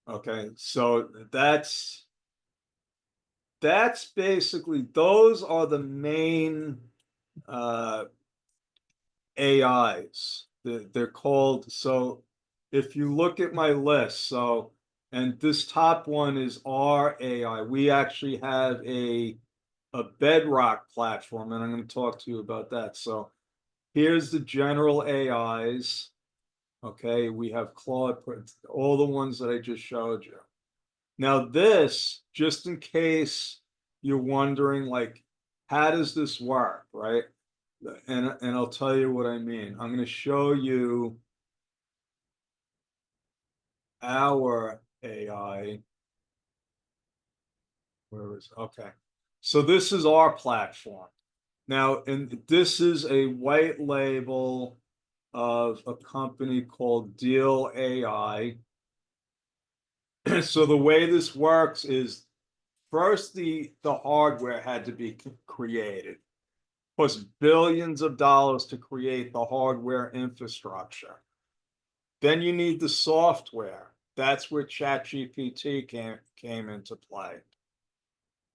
S4: Okay. So that's basically, those are the main AIs. They're called. So if you look at my list, so, and this top one is our AI. We actually have a bedrock platform, and I'm going to talk to you about that. So here's the general AIs. Okay, we have Claude, all the ones that I just showed you. Now this, just in case you're wondering, like, how does this work, right? And I'll tell you what I mean. I'm going to show you our AI. Where is, okay. So this is our platform. Now, and this is a white label of a company called Deal AI. So the way this works is, first the hardware had to be created. Cost billions of dollars to create the hardware infrastructure. Then you need the software. That's where ChatGPT came into play.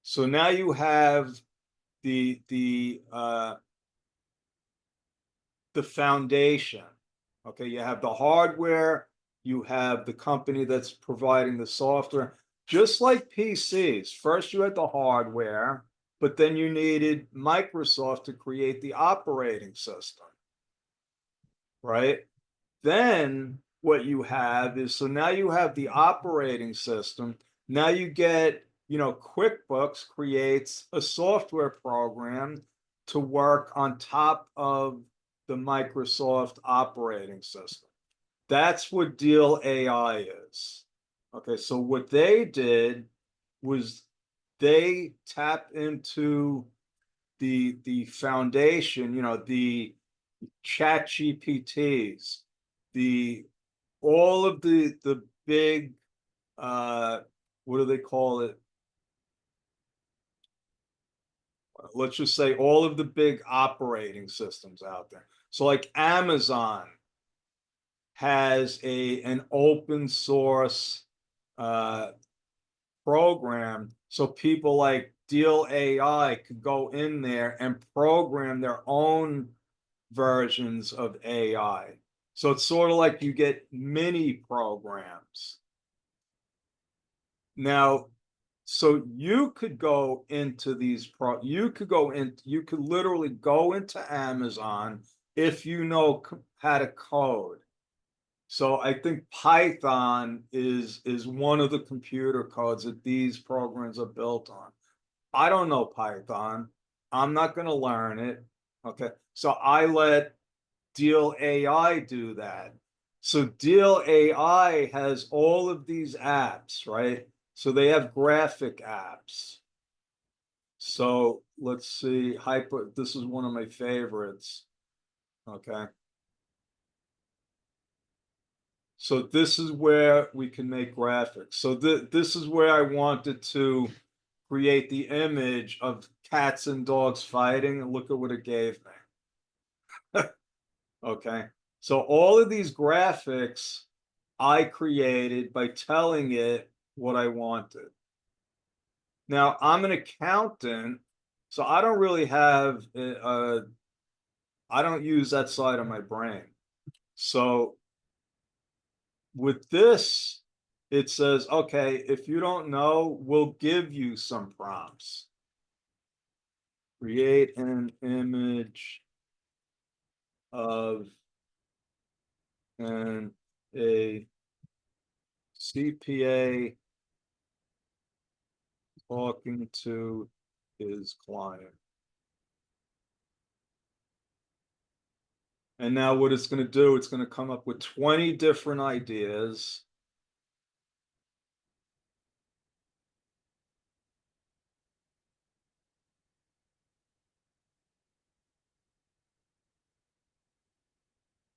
S4: So now you have the foundation. Okay, you have the hardware, you have the company that's providing the software. Just like PCs, first you had the hardware, but then you needed Microsoft to create the operating system, right? Then what you have is, so now you have the operating system. Now you get, QuickBooks creates a software program to work on top of the Microsoft operating system. That's what Deal AI is. Okay, so what they did was they tapped into the foundation, the chat GPTs, the all of the big what do they call it? Let's just say all of the big operating systems out there. So like Amazon has an open source program, so people like Deal AI could go in there and program their own versions of AI. So it's sort of like you get mini programs. Now, so you could go into these you could literally go into Amazon if you know how to code. So I think Python is one of the computer codes that these programs are built on. I don't know Python. I'm not going to learn it. Okay. So I let Deal AI do that. So Deal AI has all of these apps, right? So they have graphic apps. So let's see, this is one of my favorites. Okay. So this is where we can make graphics. So this is where I wanted to create the image of cats and dogs fighting, and look at what it gave me. Okay. So all of these graphics I created by telling it what I wanted. Now I'm an accountant, so I don't really have, I don't use that side of my brain. So with this, it says, okay, if you don't know, we'll give you some prompts. Create an image of a CPA talking to his client. And now what it's going to do, it's going to come up with 20 different ideas.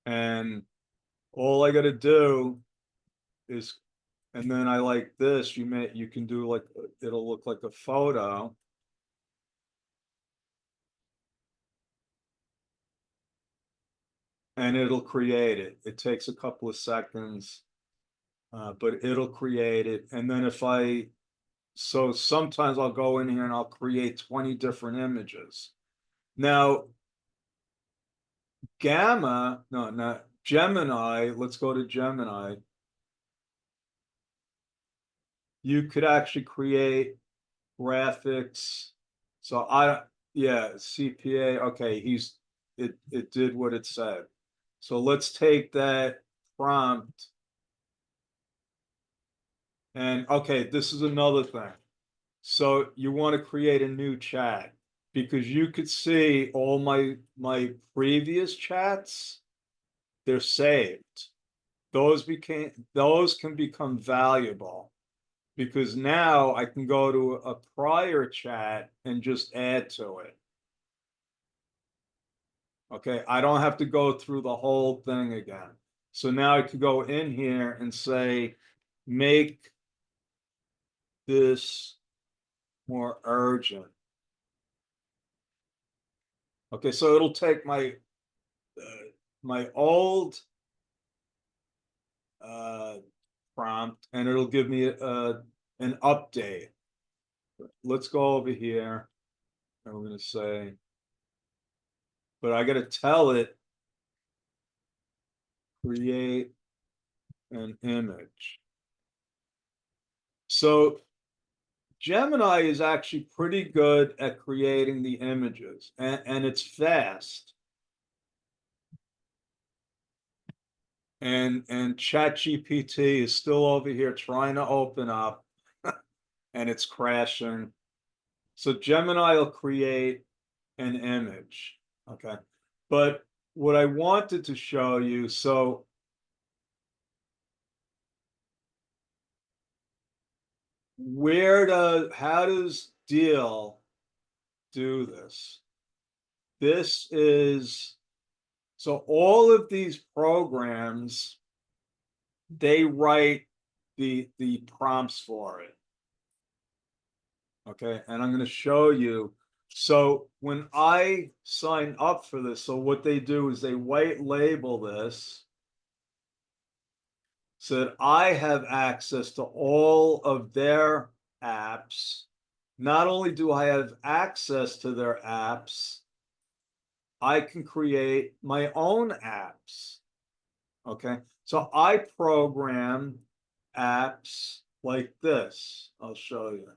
S4: And all I got to do is, and then I like this, you can do like, it'll look like a photo. And it'll create it. It takes a couple of seconds, but it'll create it. And then so sometimes I'll go in here and I'll create 20 different images. Now, not Gemini, let's go to Gemini. You could actually create graphics. So yeah, CPA, okay, it did what it said. So let's take that prompt. And okay, this is another thing. So you want to create a new chat because you could see all my previous chats, they're saved. Those can become valuable because now I can go to a prior chat and just add to it. Okay, I don't have to go through the whole thing again. So now I could go in here and say, make this more urgent. Okay, so it'll take my old prompt and it'll give me an update. Let's go over here and we're going to say, but I got to tell it, create an image. So Gemini is actually pretty good at creating the images and it's fast. And ChatGPT is still over here trying to open up and it's crashing. So Gemini will create an image, okay? But what I wanted to show you, so how does Deal do this? This is, so all of these programs, they write the prompts for it. Okay, and I'm going to show you. So when I sign up for this, so what they do is they white label this so that I have access to all of their apps. Not only do I have access to their apps, I can create my own apps. Okay, so I program apps like this. I'll show you.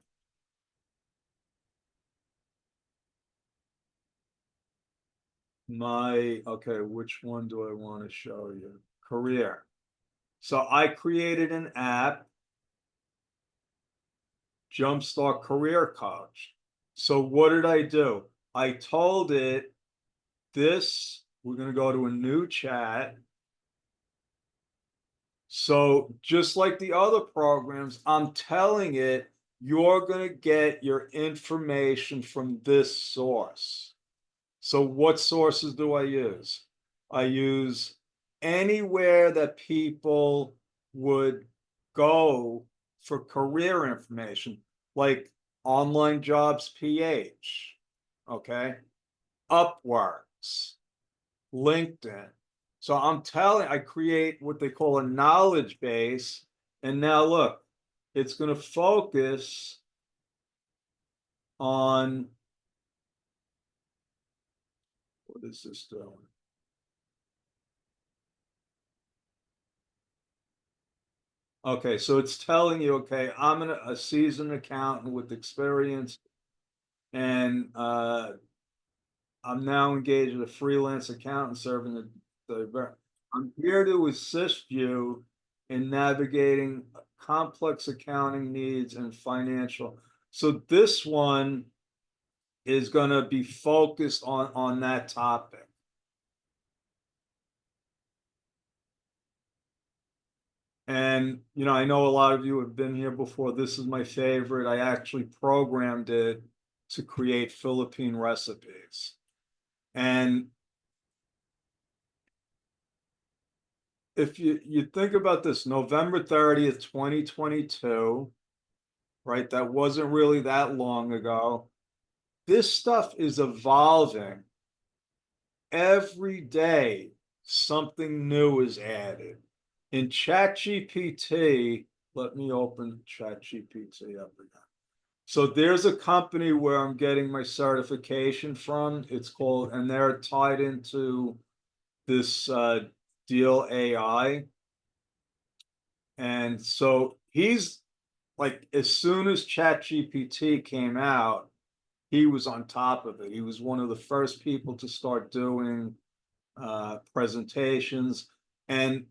S4: Okay, which one do I want to show you? Career. So I created an app, Jumpstart Career Coach. So what did I do? I told it this, we're going to go to a new chat. So just like the other programs, I'm telling it, you're going to get your information from this source. So what sources do I use? I use anywhere that people would go for career information, like Online Jobs PH, okay? Upworks, LinkedIn. So I create what they call a knowledge base. And now look, it's going to focus on, what is this doing? Okay, so it's telling you, okay, I'm a seasoned accountant with experience, and I'm now engaged as a freelance accountant serving I'm here to assist you in navigating complex accounting needs and financial. So this one is going to be focused on that topic. And, you know, I know a lot of you have been here before. This is my favorite. I actually programmed it to create Philippine recipes. And if you think about this, November 30th, 2022, right? That wasn't really that long ago. This stuff is evolving. Every day, something new is added. In ChatGPT, let me open ChatGPT up again. So there's a company where I'm getting my certification from. It's called, and they're tied into this Deal AI. And so he's like, as soon as ChatGPT came out, he was on top of it. He was one of the first people to start doing presentations. And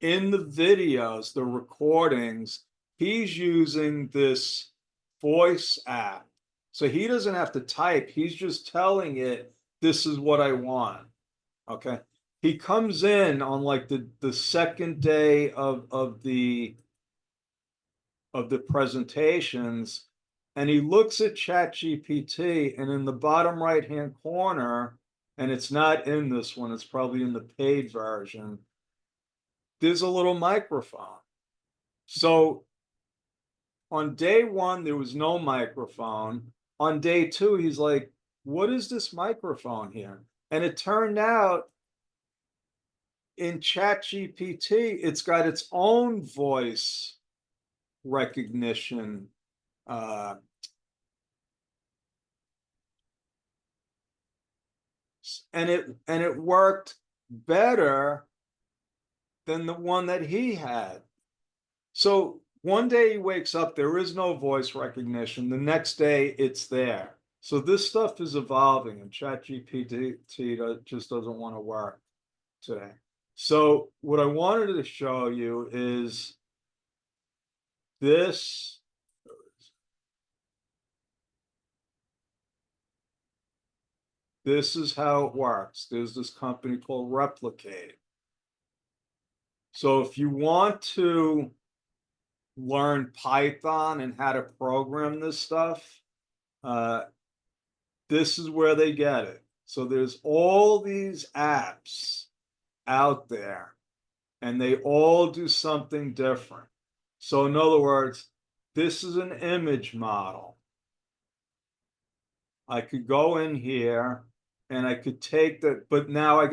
S4: in the videos, the recordings, he's using this voice app. So he doesn't have to type, he's just telling it, this is what I want. Okay. He comes in on like the second day of the presentations, and he looks at ChatGPT, and in the bottom right hand corner, and it's not in this one, it's probably in the paid version, there's a little microphone. So on day one, there was no microphone. On day two, he's like, what is this microphone here? And it turned out in ChatGPT, it's got its own voice recognition and it worked better than the one that he had. So one day he wakes up, there is no voice recognition. The next day it's there. So this stuff is evolving, and ChatGPT just doesn't want to work today. So what I wanted to show you is this. This is how it works. There's this company called Replicate. So if you want to learn Python and how to program this stuff, this is where they get it. So there's all these apps out there, and they all do something different. So in other words, this is an image model. I could go in here and I could take that, but now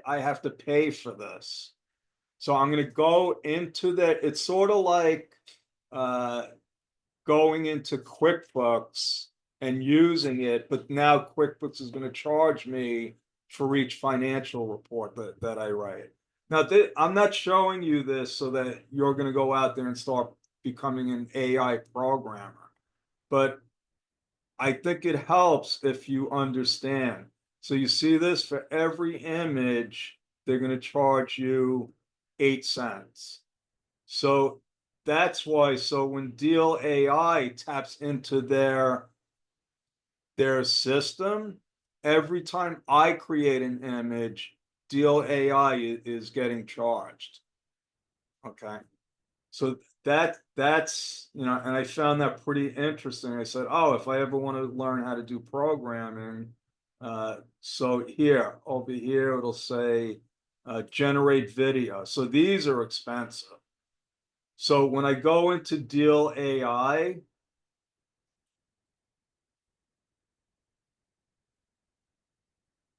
S4: I have to pay for this. So I'm going to go into that. It's sort of like going into QuickBooks and using it, but now QuickBooks is going to charge me for each financial report that I write. Now, I'm not showing you this so that you're going to go out there and start becoming an AI programmer, but I think it helps if you understand. So you see this, for every image, they're going to charge you 8 cents. So that's why. So when Deal AI taps into their system, every time I create an image, Deal AI is getting charged. Okay. So that's, you know, and I found that pretty interesting. I said, oh, if I ever want to learn how to do programming, so here, over here, it'll say generate video. So these are expensive. So when I go into Deal AI,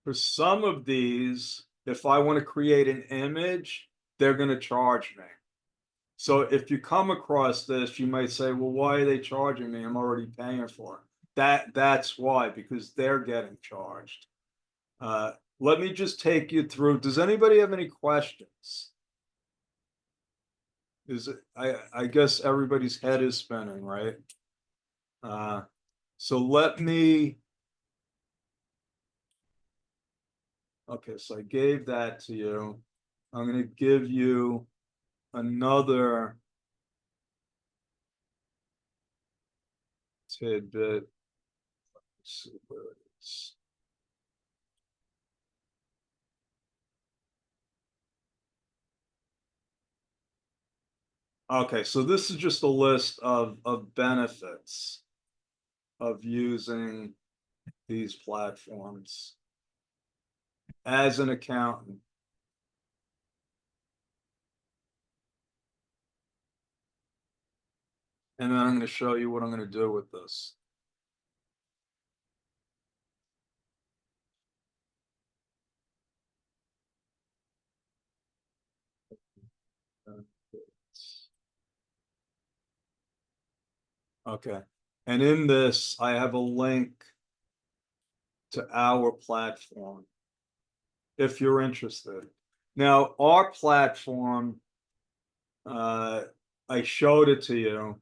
S4: for some of these, if I want to create an image, they're going to charge me. So if you come across this, you might say, well, why are they charging me? I'm already paying for it. That's why, because they're getting charged. Let me just take you through. Does anybody have any questions? I guess everybody's head is spinning, right? So let me, okay, so I gave that to you. I'm going to give you another tidbit. Let's see where it is. Okay, so this is just a list of benefits of using these platforms as an accountant. And then I'm going to show you what I'm going to do with this. Okay, and in this, I have a link to our platform if you're interested. Now, our platform, I showed it to you.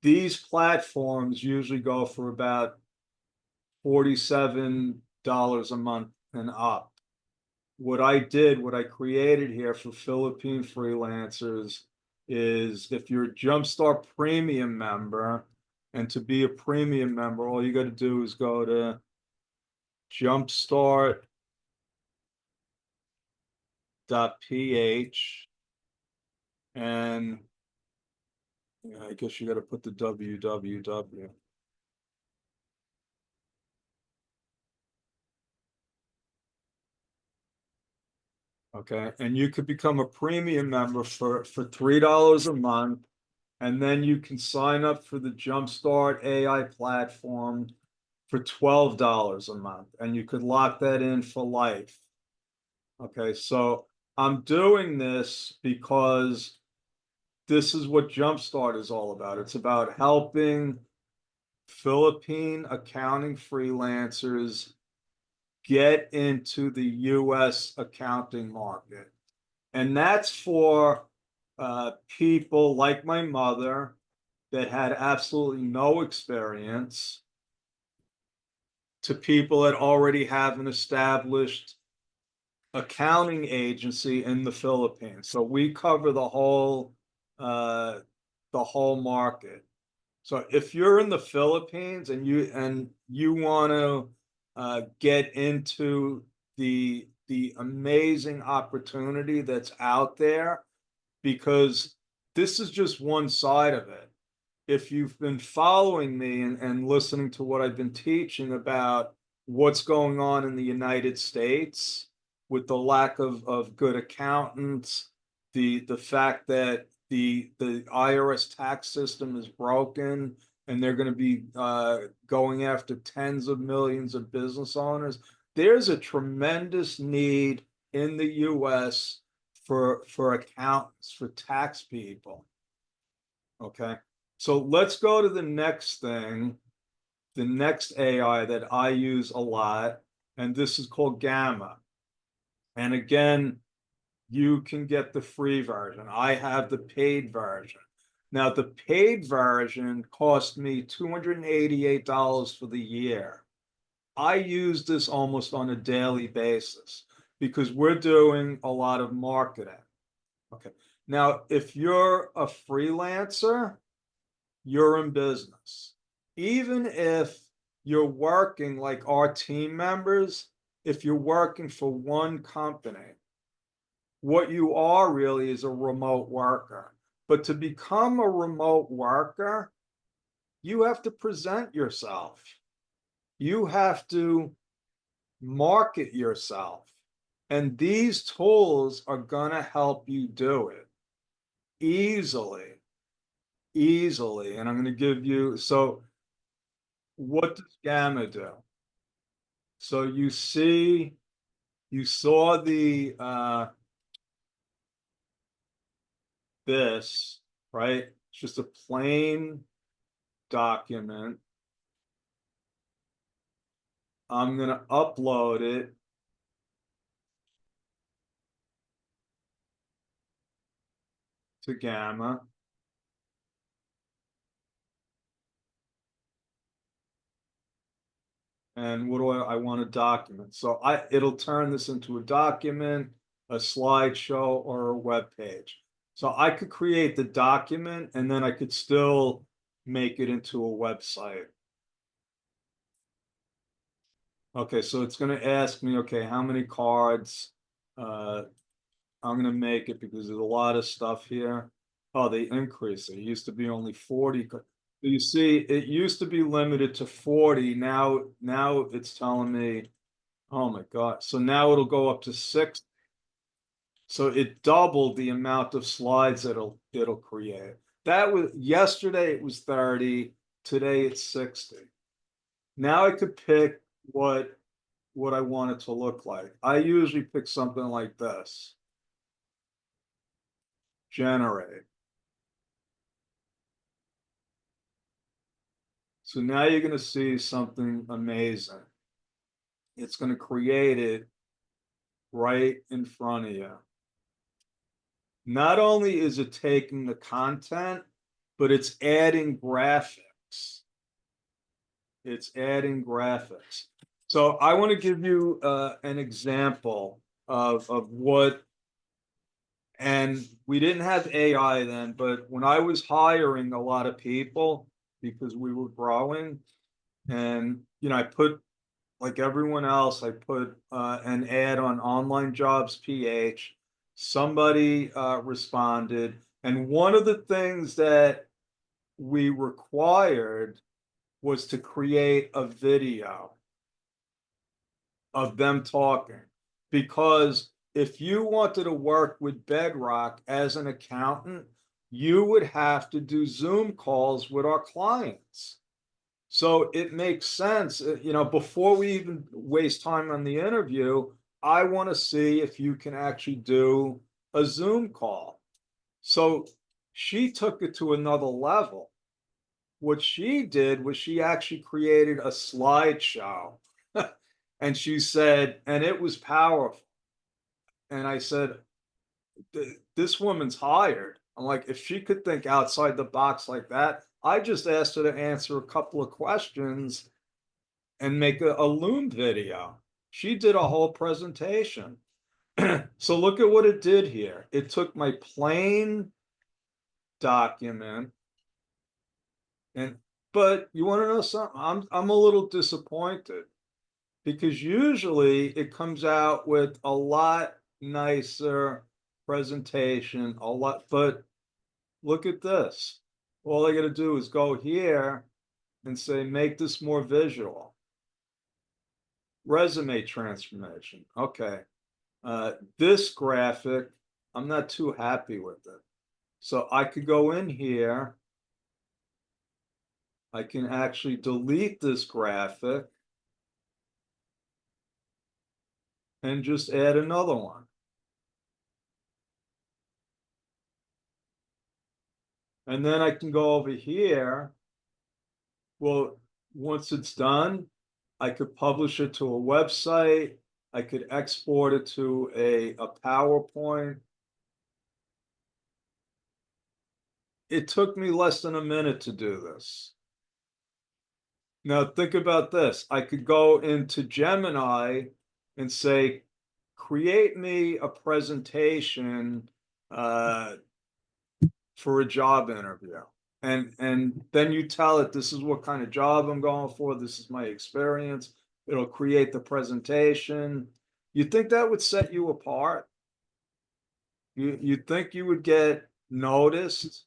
S4: These platforms usually go for about $47 a month and up. What I created here for Philippine freelancers is if you're a Jumpstart Premium member, and to be a premium member, all you got to do is go to jumpstart.ph, and I guess you got to put the www. Okay, and you could become a premium member for $3 a month, and then you can sign up for the Jumpstart AI platform for $12 a month, and you could lock that in for life. Okay, so I'm doing this because this is what Jumpstart is all about. It's about helping Philippine accounting freelancers get into the US accounting market. And that's for people like my mother that had absolutely no experience, to people that already have an established accounting agency in the Philippines. So we cover uh, the whole market. So if you're in the Philippines and you want to get into the amazing opportunity that's out there, because this is just one side of it. If you've been following me and listening to what I've been teaching about what's going on in the United States with the lack of good accountants, the fact that the IRS tax system is broken, and they're going to be going after tens of millions of business owners. There's a tremendous need in the US for accountants, for tax people. Okay, so let's go to the next thing, the next AI that I use a lot, and this is called Gamma. And again, you can get the free version. I have the paid version. Now, the paid version cost me $288 for the year. I use this almost on a daily basis because we're doing a lot of marketing. Okay. Now, if you're a freelancer, you're in business. Even if you're working like our team members, if you're working for one company, what you are really is a remote worker. But to become a remote worker, you have to present yourself. You have to market yourself. And these tools are going to help you do it easily, easily. And I'm going to give you, so what does Gamma do? So you saw the this, right? It's just a plain document. I'm gonna upload it to Gamma. And what do I want to document? So it'll turn this into a document, a slideshow, or a web page. So I could create the document and then I could still make it into a website. Okay, so it's going to ask me, okay, how many cards? I'm going to make it because there's a lot of stuff here. Oh, they increased it. It used to be only 40. You see, it used to be limited to 40. Now it's telling me, oh my God. So now it'll go up to 6. So it doubled the amount of slides it'll create. That was yesterday, it was 30. Today it's 60. Now I could pick what I want it to look like. I usually pick something like this. Generate. So now you're going to see something amazing. It's going to create it right in front of you. Not only is it taking the content, but it's adding graphics. It's adding graphics. So I want to give you an example of what, and we didn't have AI then, but when I was hiring a lot of people because we were growing, and I put, like everyone else, I put an ad on Online Jobs PH. Somebody responded, and one of the things that we required was to create a video of them talking. Because if you wanted to work with Bedrock as an accountant, you would have to do Zoom calls with our clients. So it makes sense, before we even waste time on the interview, I want to see if you can actually do a Zoom call. So she took it to another level. What she did was she actually created a slideshow. And she said, and it was powerful. And I said, this woman's hired. I'm like, if she could think outside the box like that, I just asked her to answer a couple of questions and make a Loom video. She did a whole presentation. So look at what it did here. It took my plain document, but you want to know something? I'm a little disappointed because usually it comes out with a lot nicer presentation, but look at this. All I got to do is go here and say, make this more visual. Resume transformation. Okay. This graphic, I'm not too happy with it. So I could go in here. I can actually delete this graphic and just add another one. And then I can go over here. Well, once it's done, I could publish it to a website. I could export it to a PowerPoint. It took me less than a minute to do this. Now think about this. I could go into Gemini and say, create me a presentation for a job interview. And then you tell it, this is what kind of job I'm going for. This is my experience. It'll create the presentation. You think that would set you apart? You think you would get noticed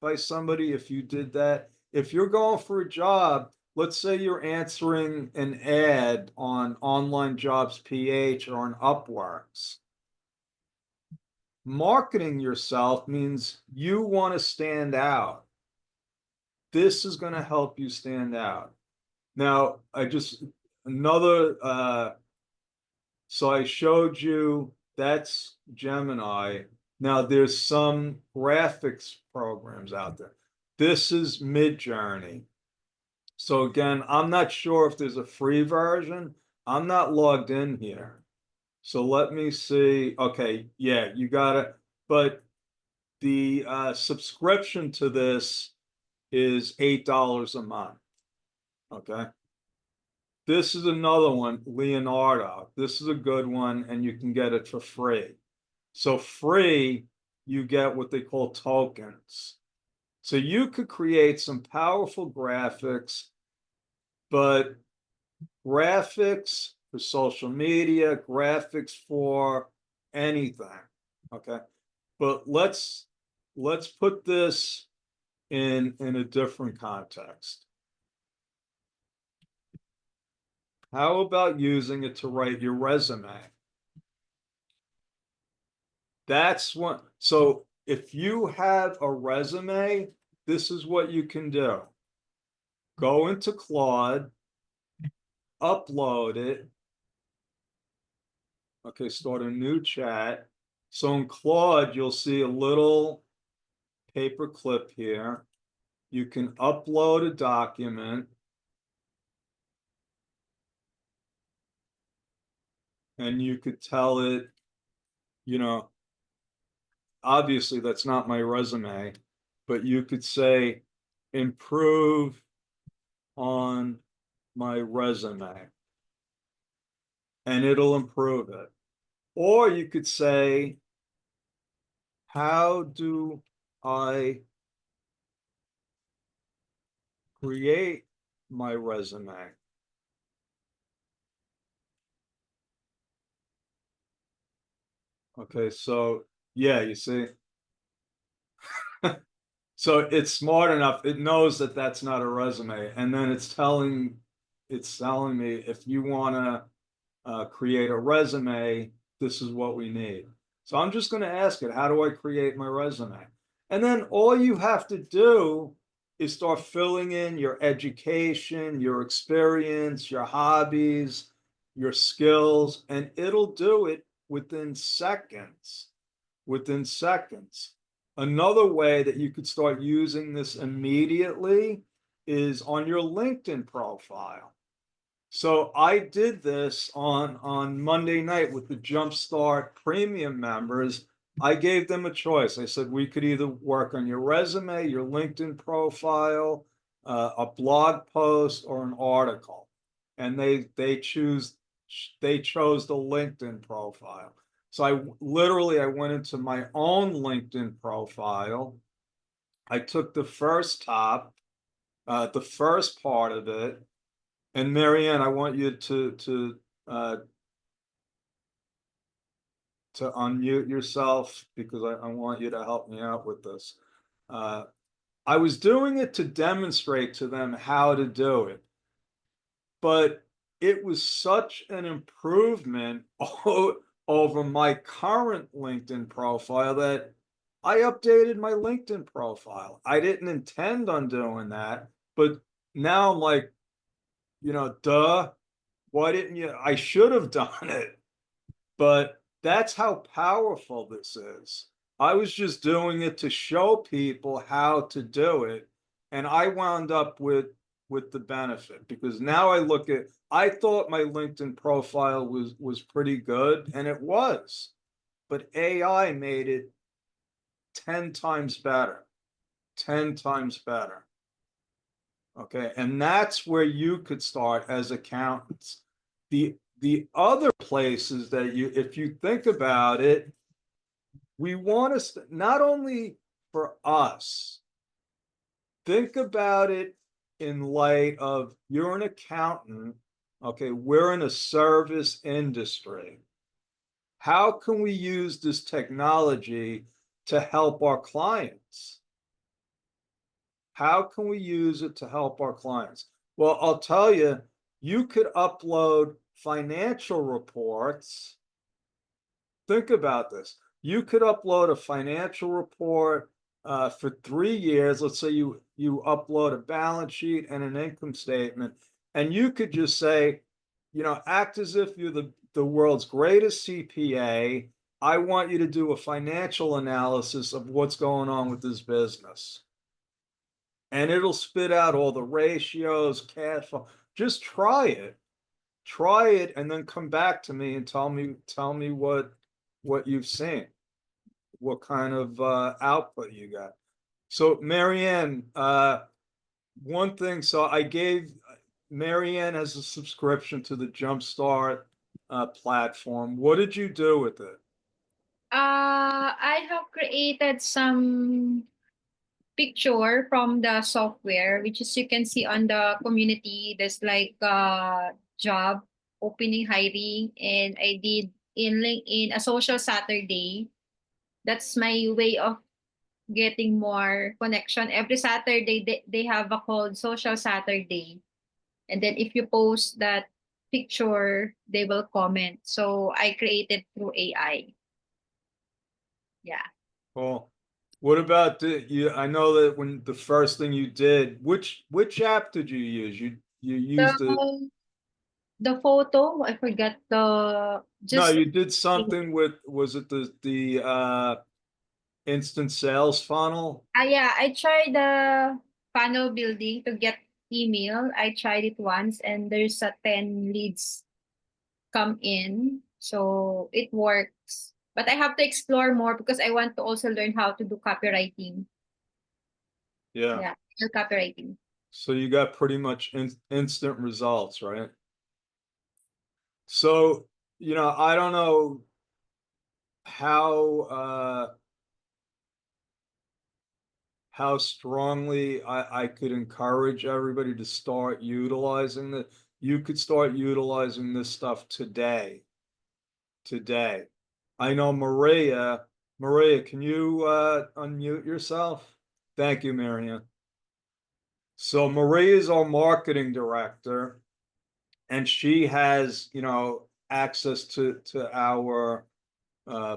S4: by somebody if you did that? If you're going for a job, let's say you're answering an ad on Online Jobs PH or on Upworks. Marketing yourself means you want to stand out. This is going to help you stand out. Now, so I showed you that's Gemini. Now there's some graphics programs out there. This is Midjourney. So again, I'm not sure if there's a free version. I'm not logged in here. So let me see. Okay, yeah, you got it. But the subscription to this is $8 a month. Okay. This is another one, Leonardo. This is a good one, and you can get it for free. So free, you get what they call tokens. So you could create some powerful graphics, but graphics for social media, graphics for anything. Okay. But let's let's put this in a different context. How about using it to write your resume? That's one. So if you have a resume, this is what you can do. Go into Claude, upload it. Okay, start a new chat. So in Claude, you'll see a little paper clip here. You can upload a document. And you could tell it, you know, obviously that's not my resume, but you could say, improve on my resume. And it'll improve it. Or you could say, how do I create my resume? Okay, so yeah, you see. So it's smart enough, it knows that that's not a resume, and then it's telling me if you want to create a resume, this is what we need. So I'm just going to ask it, how do I create my resume? And then all you have to do is start filling in your education, your experience, your hobbies, your skills, and it'll do it within seconds. Within seconds. Another way that you could start using this immediately is on your LinkedIn profile. So I did this on Monday night with the Jumpstart Premium members. I gave them a choice. I said we could either work on your resume, your LinkedIn profile, a blog post, or an article, and they chose the LinkedIn profile. So I went into my own LinkedIn profile. I took the first part of it. And Marianne, I want you to unmute yourself because I want you to help me out with this. I was doing it to demonstrate to them how to do it, but it was such an improvement over my current LinkedIn profile that I updated my LinkedIn profile. I didn't intend on doing that, but now I'm like, duh, why didn't you? I should have done it, but that's how powerful this is. I was just doing it to show people how to do it, and I wound up with the benefit because now I thought my LinkedIn profile was pretty good, and it was, but AI made it 10 times better, 10 times better. Okay, and that's where you could start as accountants. The other places that if you think about it, we want to not only for us, think about it in light of you're an accountant, okay, we're in a service industry. How can we use this technology to help our clients? How can we use it to help our clients? Well, I'll tell you, you could upload financial reports. Think about this. You could upload a financial report for 3 years. Let's say you upload a balance sheet and an income statement, and you could just say, act as if you're the world's greatest CPA. I want you to do a financial analysis of what's going on with this business. And it'll spit out all the ratios, cash flow. Just try it. Try it and then come back to me and tell me what you've seen, what kind of output you got. So Marianne, one thing, so I gave Marianne as a subscription to the Jumpstart platform. What did you do with it?
S5: I have created some picture from the software, which is you can see on the community. There's like job opening, hiring, and I did in LinkedIn a social Saturday. That's my way of getting more connection. Every Saturday they have a called Social Saturday. And then if you post that picture, they will comment. So I created through AI. Yeah.
S4: Cool. What about you? I know that when the first thing you did, which app did you use? You used it.
S5: The photo, I forgot the
S4: No,
S5: just
S4: you did something with, was it the instant sales funnel?
S5: yeah, I tried the funnel building to get email. I tried it once and there's a 10 leads come in. So it works. But I have to explore more because I want to also learn how to do copywriting.
S4: Yeah.
S5: Yeah, copywriting.
S4: So you got pretty much instant results, right? So, I don't know how how strongly I could encourage everybody to start utilizing that. You could start utilizing this stuff today. Today. I know Maria. Maria, can you unmute yourself? Thank you, Marianne. So Maria is our marketing director, and she has, access to our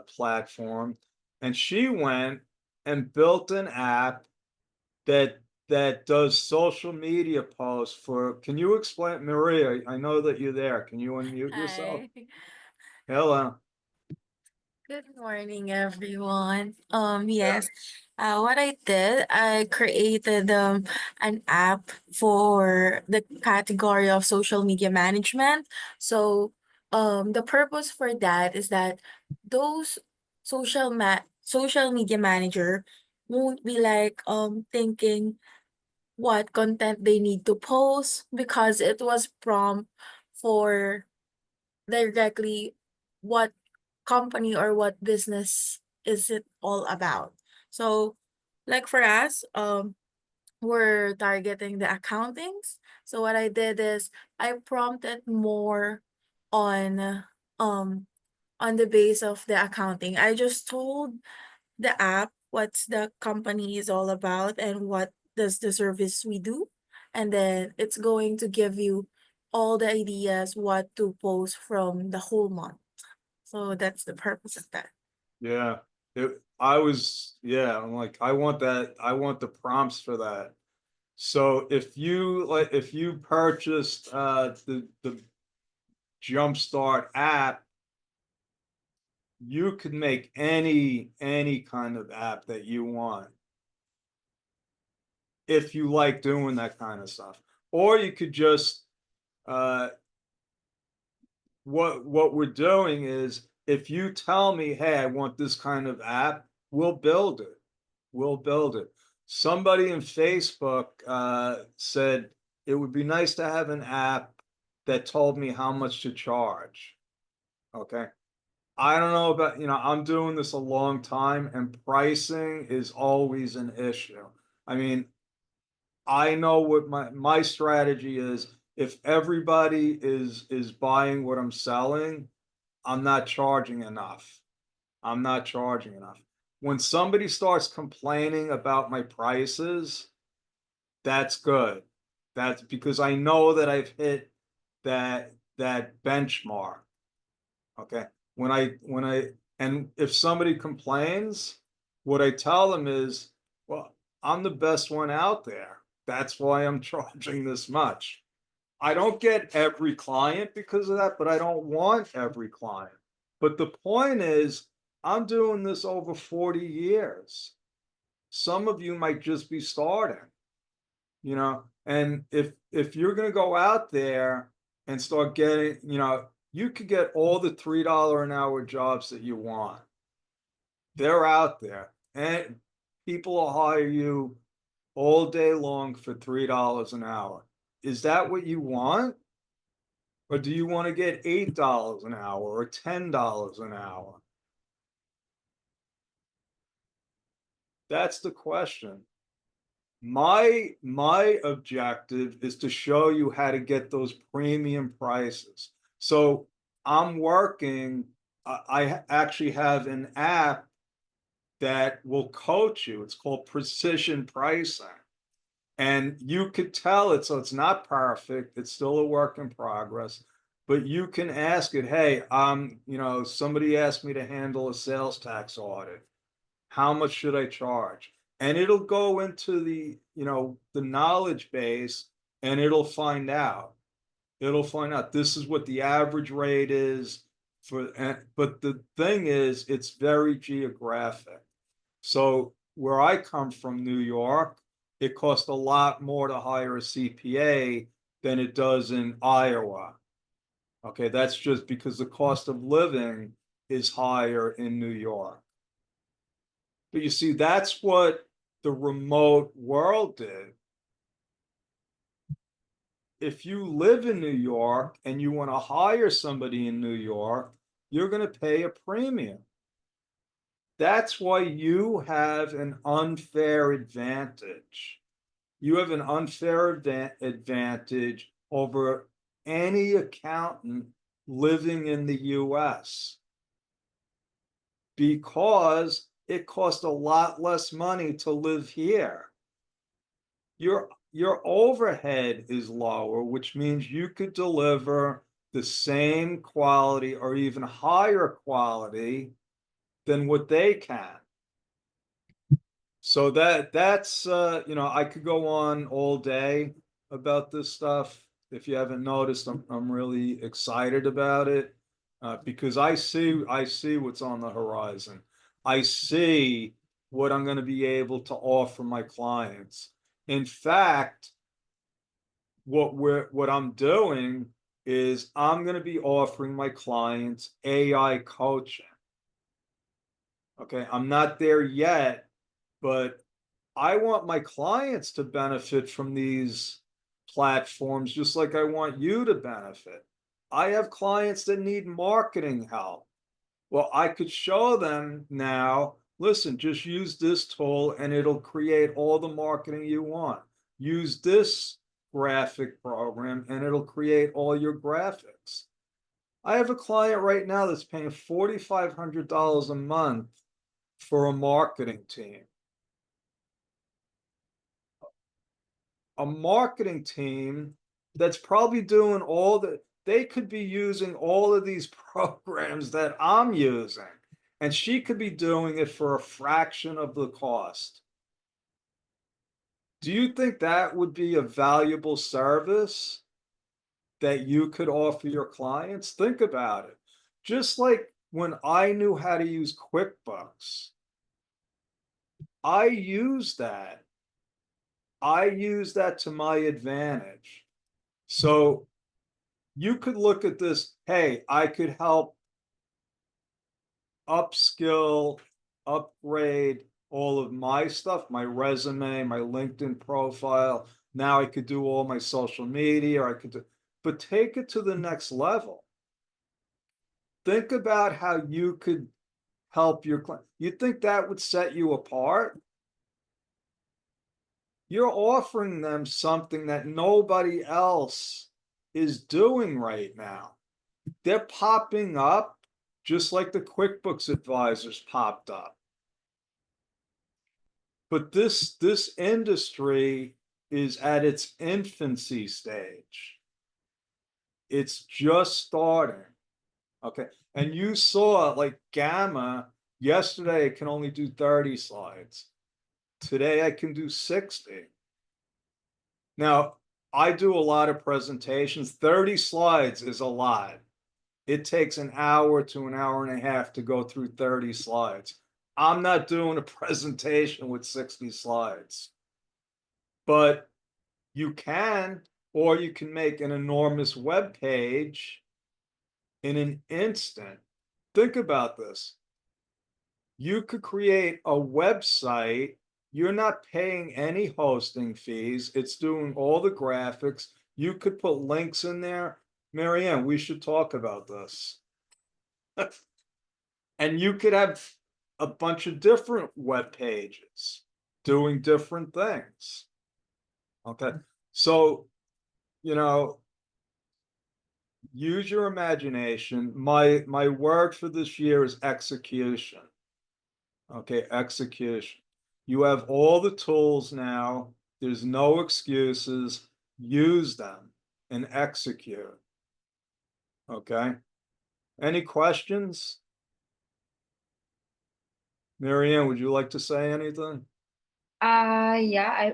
S4: platform, and she went and built an app that does social media posts for. Can you explain, Maria? I know that you're there. Can you unmute yourself?
S6: Hi.
S4: Hello.
S6: Good morning, everyone. Yes,
S4: Yeah.
S6: what I did, I created an app for the category of social media management. So, the purpose for that is that those social media manager won't be like thinking what content they need to post because it was prompt for directly what company or what business is it all about. So like for us, we're targeting the accountings. So what I did is I prompted more on um on the base of the accounting. I just told the app what's the company is all about and what does the service we do, and then it's going to give you all the ideas what to post from the whole month. So that's the purpose of that.
S4: Yeah. I'm like, I want that. I want the prompts for that. So if you purchased the Jumpstart app, you could make any kind of app that you want if you like doing that kind of stuff. Or you could just uh what we're doing is, if you tell me, hey, I want this kind of app, we'll build it. We'll build it. Somebody in Facebook said it would be nice to have an app that told me how much to charge. Okay. I don't know about, I'm doing this a long time and pricing is always an issue. I mean, I know what my strategy is. If everybody is buying what I'm selling, I'm not charging enough. I'm not charging enough. When somebody starts complaining about my prices, that's good. That's because I know that I've hit that benchmark. Okay. And if somebody complains, what I tell them is, well, I'm the best one out there. That's why I'm charging this much. I don't get every client because of that, but I don't want every client. But the point is, I'm doing this over 40 years. Some of you might just be starting, and if you're going to go out there and start getting, you could get all the $3 an hour jobs that you want. They're out there, and people will hire you all day long for $3 an hour. Is that what you want? Or do you want to get $8 an hour or $10 an hour? That's the question. My objective is to show you how to get those premium prices. So I'm working, I actually have an app that will coach you. It's called precision pricing. And you could tell it, so it's not perfect, it's still a work in progress, but you can ask it, hey, somebody asked me to handle a sales tax audit. How much should I charge? And it'll go into the knowledge base and it'll find out. It'll find out this is what the average rate is but the thing is, it's very geographic. So where I come from, New York, it costs a lot more to hire a CPA than it does in Iowa. Okay, that's just because the cost of living is higher in New York. But you see, that's what the remote world did. If you live in New York and you want to hire somebody in New York, you're going to pay a premium. That's why you have an unfair advantage. You have an unfair advantage over any accountant living in the US because it costs a lot less money to live here. Your overhead is lower, which means you could deliver the same quality or even higher quality than what they can. So that's I could go on all day about this stuff. If you haven't noticed, I'm really excited about it because I see what's on the horizon. I see what I'm going to be able to offer my clients. In fact, what I'm doing is I'm going to be offering my clients AI coaching. Okay, I'm not there yet, but I want my clients to benefit from these platforms just like I want you to benefit. I have clients that need marketing help. Well, I could show them now, listen, just use this tool and it'll create all the marketing you want. Use this graphic program and it'll create all your graphics. I have a client right now that's paying $4,500 a month for a marketing team. A marketing team that's probably doing they could be using all of these programs that I'm using, and she could be doing it for a fraction of the cost. Do you think that would be a valuable service that you could offer your clients? Think about it. Just like when I knew how to use QuickBooks, I use that. I use that to my advantage. So you could look at this, hey, I could help upskill, upgrade all of my stuff, my resume, my LinkedIn profile. Now I could do all my social media, or but take it to the next level. Think about how you could help your client. You think that would set you apart? You're offering them something that nobody else is doing right now. They're popping up just like the QuickBooks advisors popped up. But this industry is at its infancy stage. It's just starting. Okay. And you saw like Gamma yesterday, it can only do 30 slides. Today I can do 60. Now, I do a lot of presentations. 30 slides is a lot. It takes an hour to an hour and a half to go through 30 slides. I'm not doing a presentation with 60 slides. But you can, or you can make an enormous web page in an instant. Think about this. You could create a website. You're not paying any hosting fees. It's doing all the graphics. You could put links in there. Marianne, we should talk about this. And you could have a bunch of different web pages doing different things. Okay. So, use your imagination. My word for this year is execution. Okay, execution. You have all the tools now. There's no excuses. Use them and execute. Okay. Any questions? Marianne, would you like to say anything?
S5: Yeah,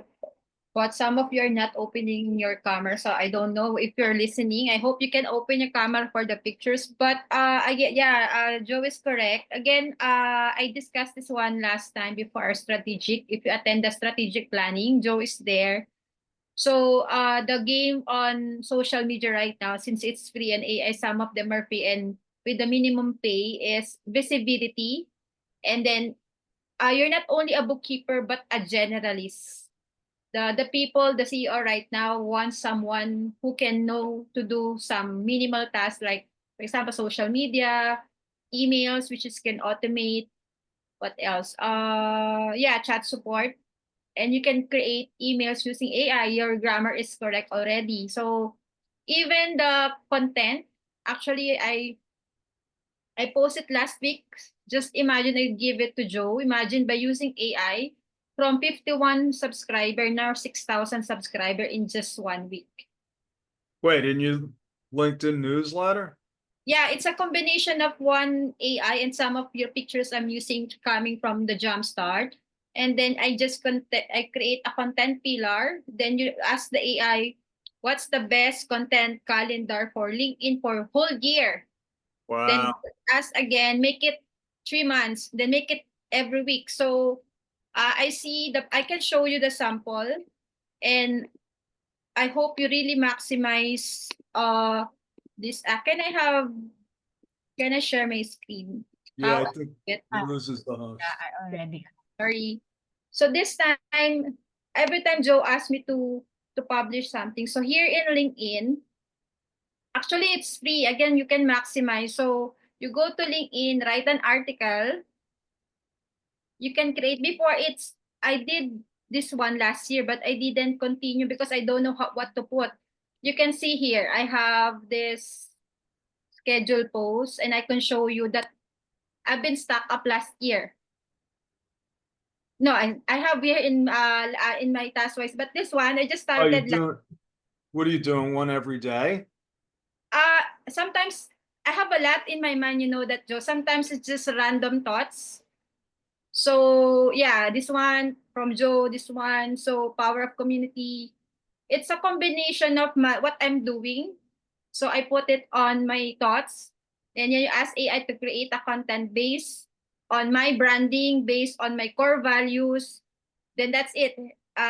S5: but some of you are not opening your camera, so I don't know if you're listening. I hope you can open your camera for the pictures. But Joe is correct. Again, I discussed this one last time before our strategic. If you attend the strategic planning, Joe is there. So the game on social media right now, since it's free and AI, some of them are free, and with the minimum pay is visibility, and then you're not only a bookkeeper but a generalist. The people, the CEO right now wants someone who can know to do some minimal tasks, like for example social media, emails, which is can automate. What else? Yeah, chat support, and you can create emails using AI. Your grammar is correct already. So even the content, actually, I posted last week. Just imagine I give it to Joe. Imagine by using AI, from 51 subscriber, now 6,000 subscriber in just 1 week.
S4: Wait, in your LinkedIn newsletter?
S5: Yeah, it's a combination of one AI and some of your pictures I'm using coming from the Jumpstart. And then I create a content pillar. Then you ask the AI, what's the best content calendar for LinkedIn for whole year? Then
S4: Wow.
S5: ask again, make it 3 months, then make it every week. So I can show you the sample, and I hope you really maximize this. Can I share my screen?
S4: Yeah,
S5: How
S4: I
S5: I
S4: think
S5: do it?
S4: Luz is the host.
S6: Yeah, I already.
S5: Sorry. So this time, every time Joe asks me to publish something. So here in LinkedIn, actually it's free. Again, you can maximize. So you go to LinkedIn, write an article. You can create before it's. I did this one last year, but I didn't continue because I don't know what to put. You can see here, I have this schedule post, and I can show you that I've been stuck up last year. No, I have here in my task wise, but this one I just
S4: Are you
S5: started.
S4: doing, what are you doing? One every day?
S5: Uh Sometimes I have a lot in my mind, you know that, Joe. Sometimes it's just random thoughts. So yeah, this one from Joe, this one. So power of community. It's a combination of what I'm doing. So I put it on my thoughts. And then you ask AI to create a content based on my branding, based on my core values. Then that's it.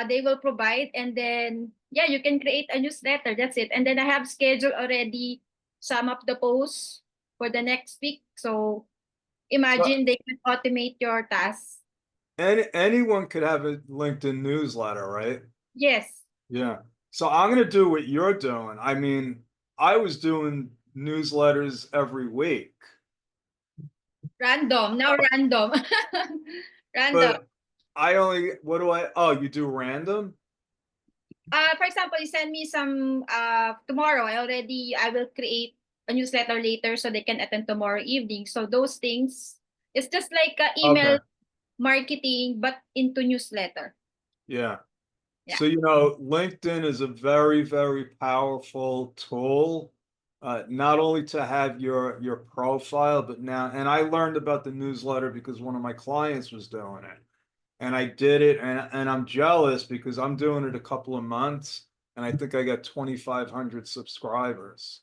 S5: They will provide, and then yeah, you can create a newsletter. That's it. And then I have scheduled already some of the posts for the next week. So
S4: So
S5: imagine they can automate your tasks.
S4: anyone could have a LinkedIn newsletter, right?
S5: Yes,
S4: Yeah. So I'm gonna do what you're doing. I mean, I was doing newsletters every week,
S5: random. Now random. Random.
S4: but I only, what do oh, you do random?
S5: For example, you send me some tomorrow. I will create a newsletter later so they can attend tomorrow evening. So those things, it's just like email
S4: Okay.
S5: marketing but into newsletter.
S4: Yeah.
S5: Yeah.
S4: So, you know, LinkedIn is a very, very powerful tool. Not only to have your profile, but now, and I learned about the newsletter because one of my clients was doing it. And I did it, and I'm jealous because I'm doing it a couple of months, and I think I got 2,500 subscribers.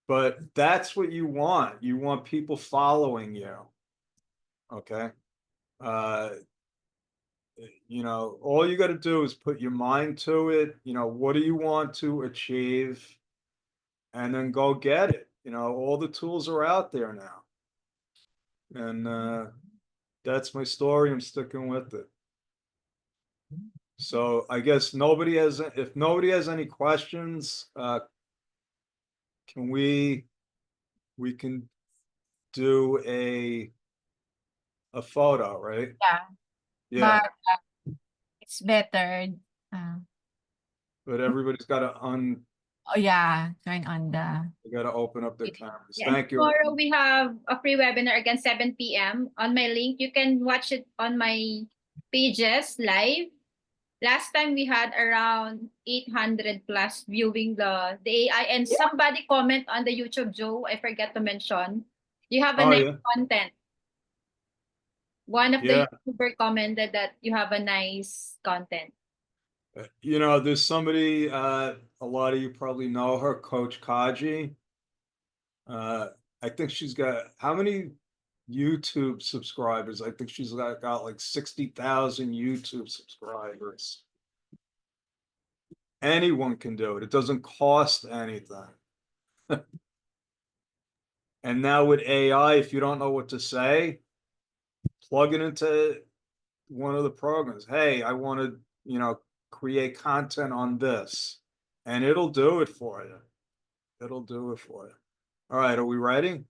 S4: But that's what you want. You want people following you. Okay. Uh, you know, all you got to do is put your mind to it. You know, what do you want to achieve? And then go get it. You know, all the tools are out there now. And that's my story. I'm sticking with it. So I guess if nobody has any questions, can we can do a photo, right?
S6: Yeah,
S4: Yeah,
S6: but it's better uh,
S4: but everybody's got to
S7: Oh yeah, turn on the.
S4: You gotta open up the cameras.
S5: Yeah, and
S4: Thank you.
S5: tomorrow we have a free webinar again, 7 p.m. on my link. You can watch it on my pages live. Last time we had around 800 plus viewing the AI, and somebody comment on the YouTube, Joe, I forget to mention. You have a
S4: Oh,
S5: nice
S4: yeah.
S5: content. One of
S4: Yeah.
S5: the YouTuber commented that you have a nice content.
S4: You know, there's somebody, a lot of you probably know her, Coach Kaji. I think she's got, how many YouTube subscribers? I think she's got like 60,000 YouTube subscribers. Anyone can do it. It doesn't cost anything. And now with AI, if you don't know what to say, plug it into one of the programs. Hey, I want to, create content on this, and it'll do it for you. It'll do it for you. All right, are we ready?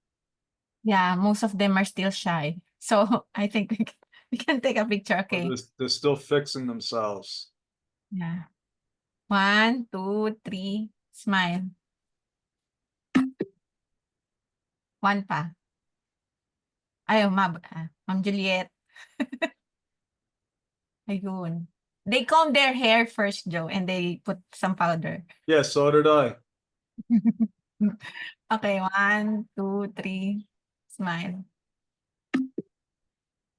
S7: Yeah, most of them are still shy. So I think we can take a picture,
S4: Or
S7: okay?
S4: they're still fixing themselves.
S7: Yeah. 1, 2, 3, smile. 1 pa. Ay, Ma'am Juliet. Ayun. They comb their hair first, Joe, and they put some powder.
S4: Yeah, so did I.
S7: Okay, 1, 2, 3, smile.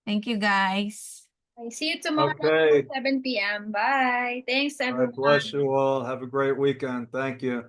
S7: Thank you, guys.
S5: I see you tomorrow
S4: Okay.
S5: at 7 p.m. Bye. Thanks,
S4: God
S5: everyone.
S4: bless you all. Have a great weekend. Thank you.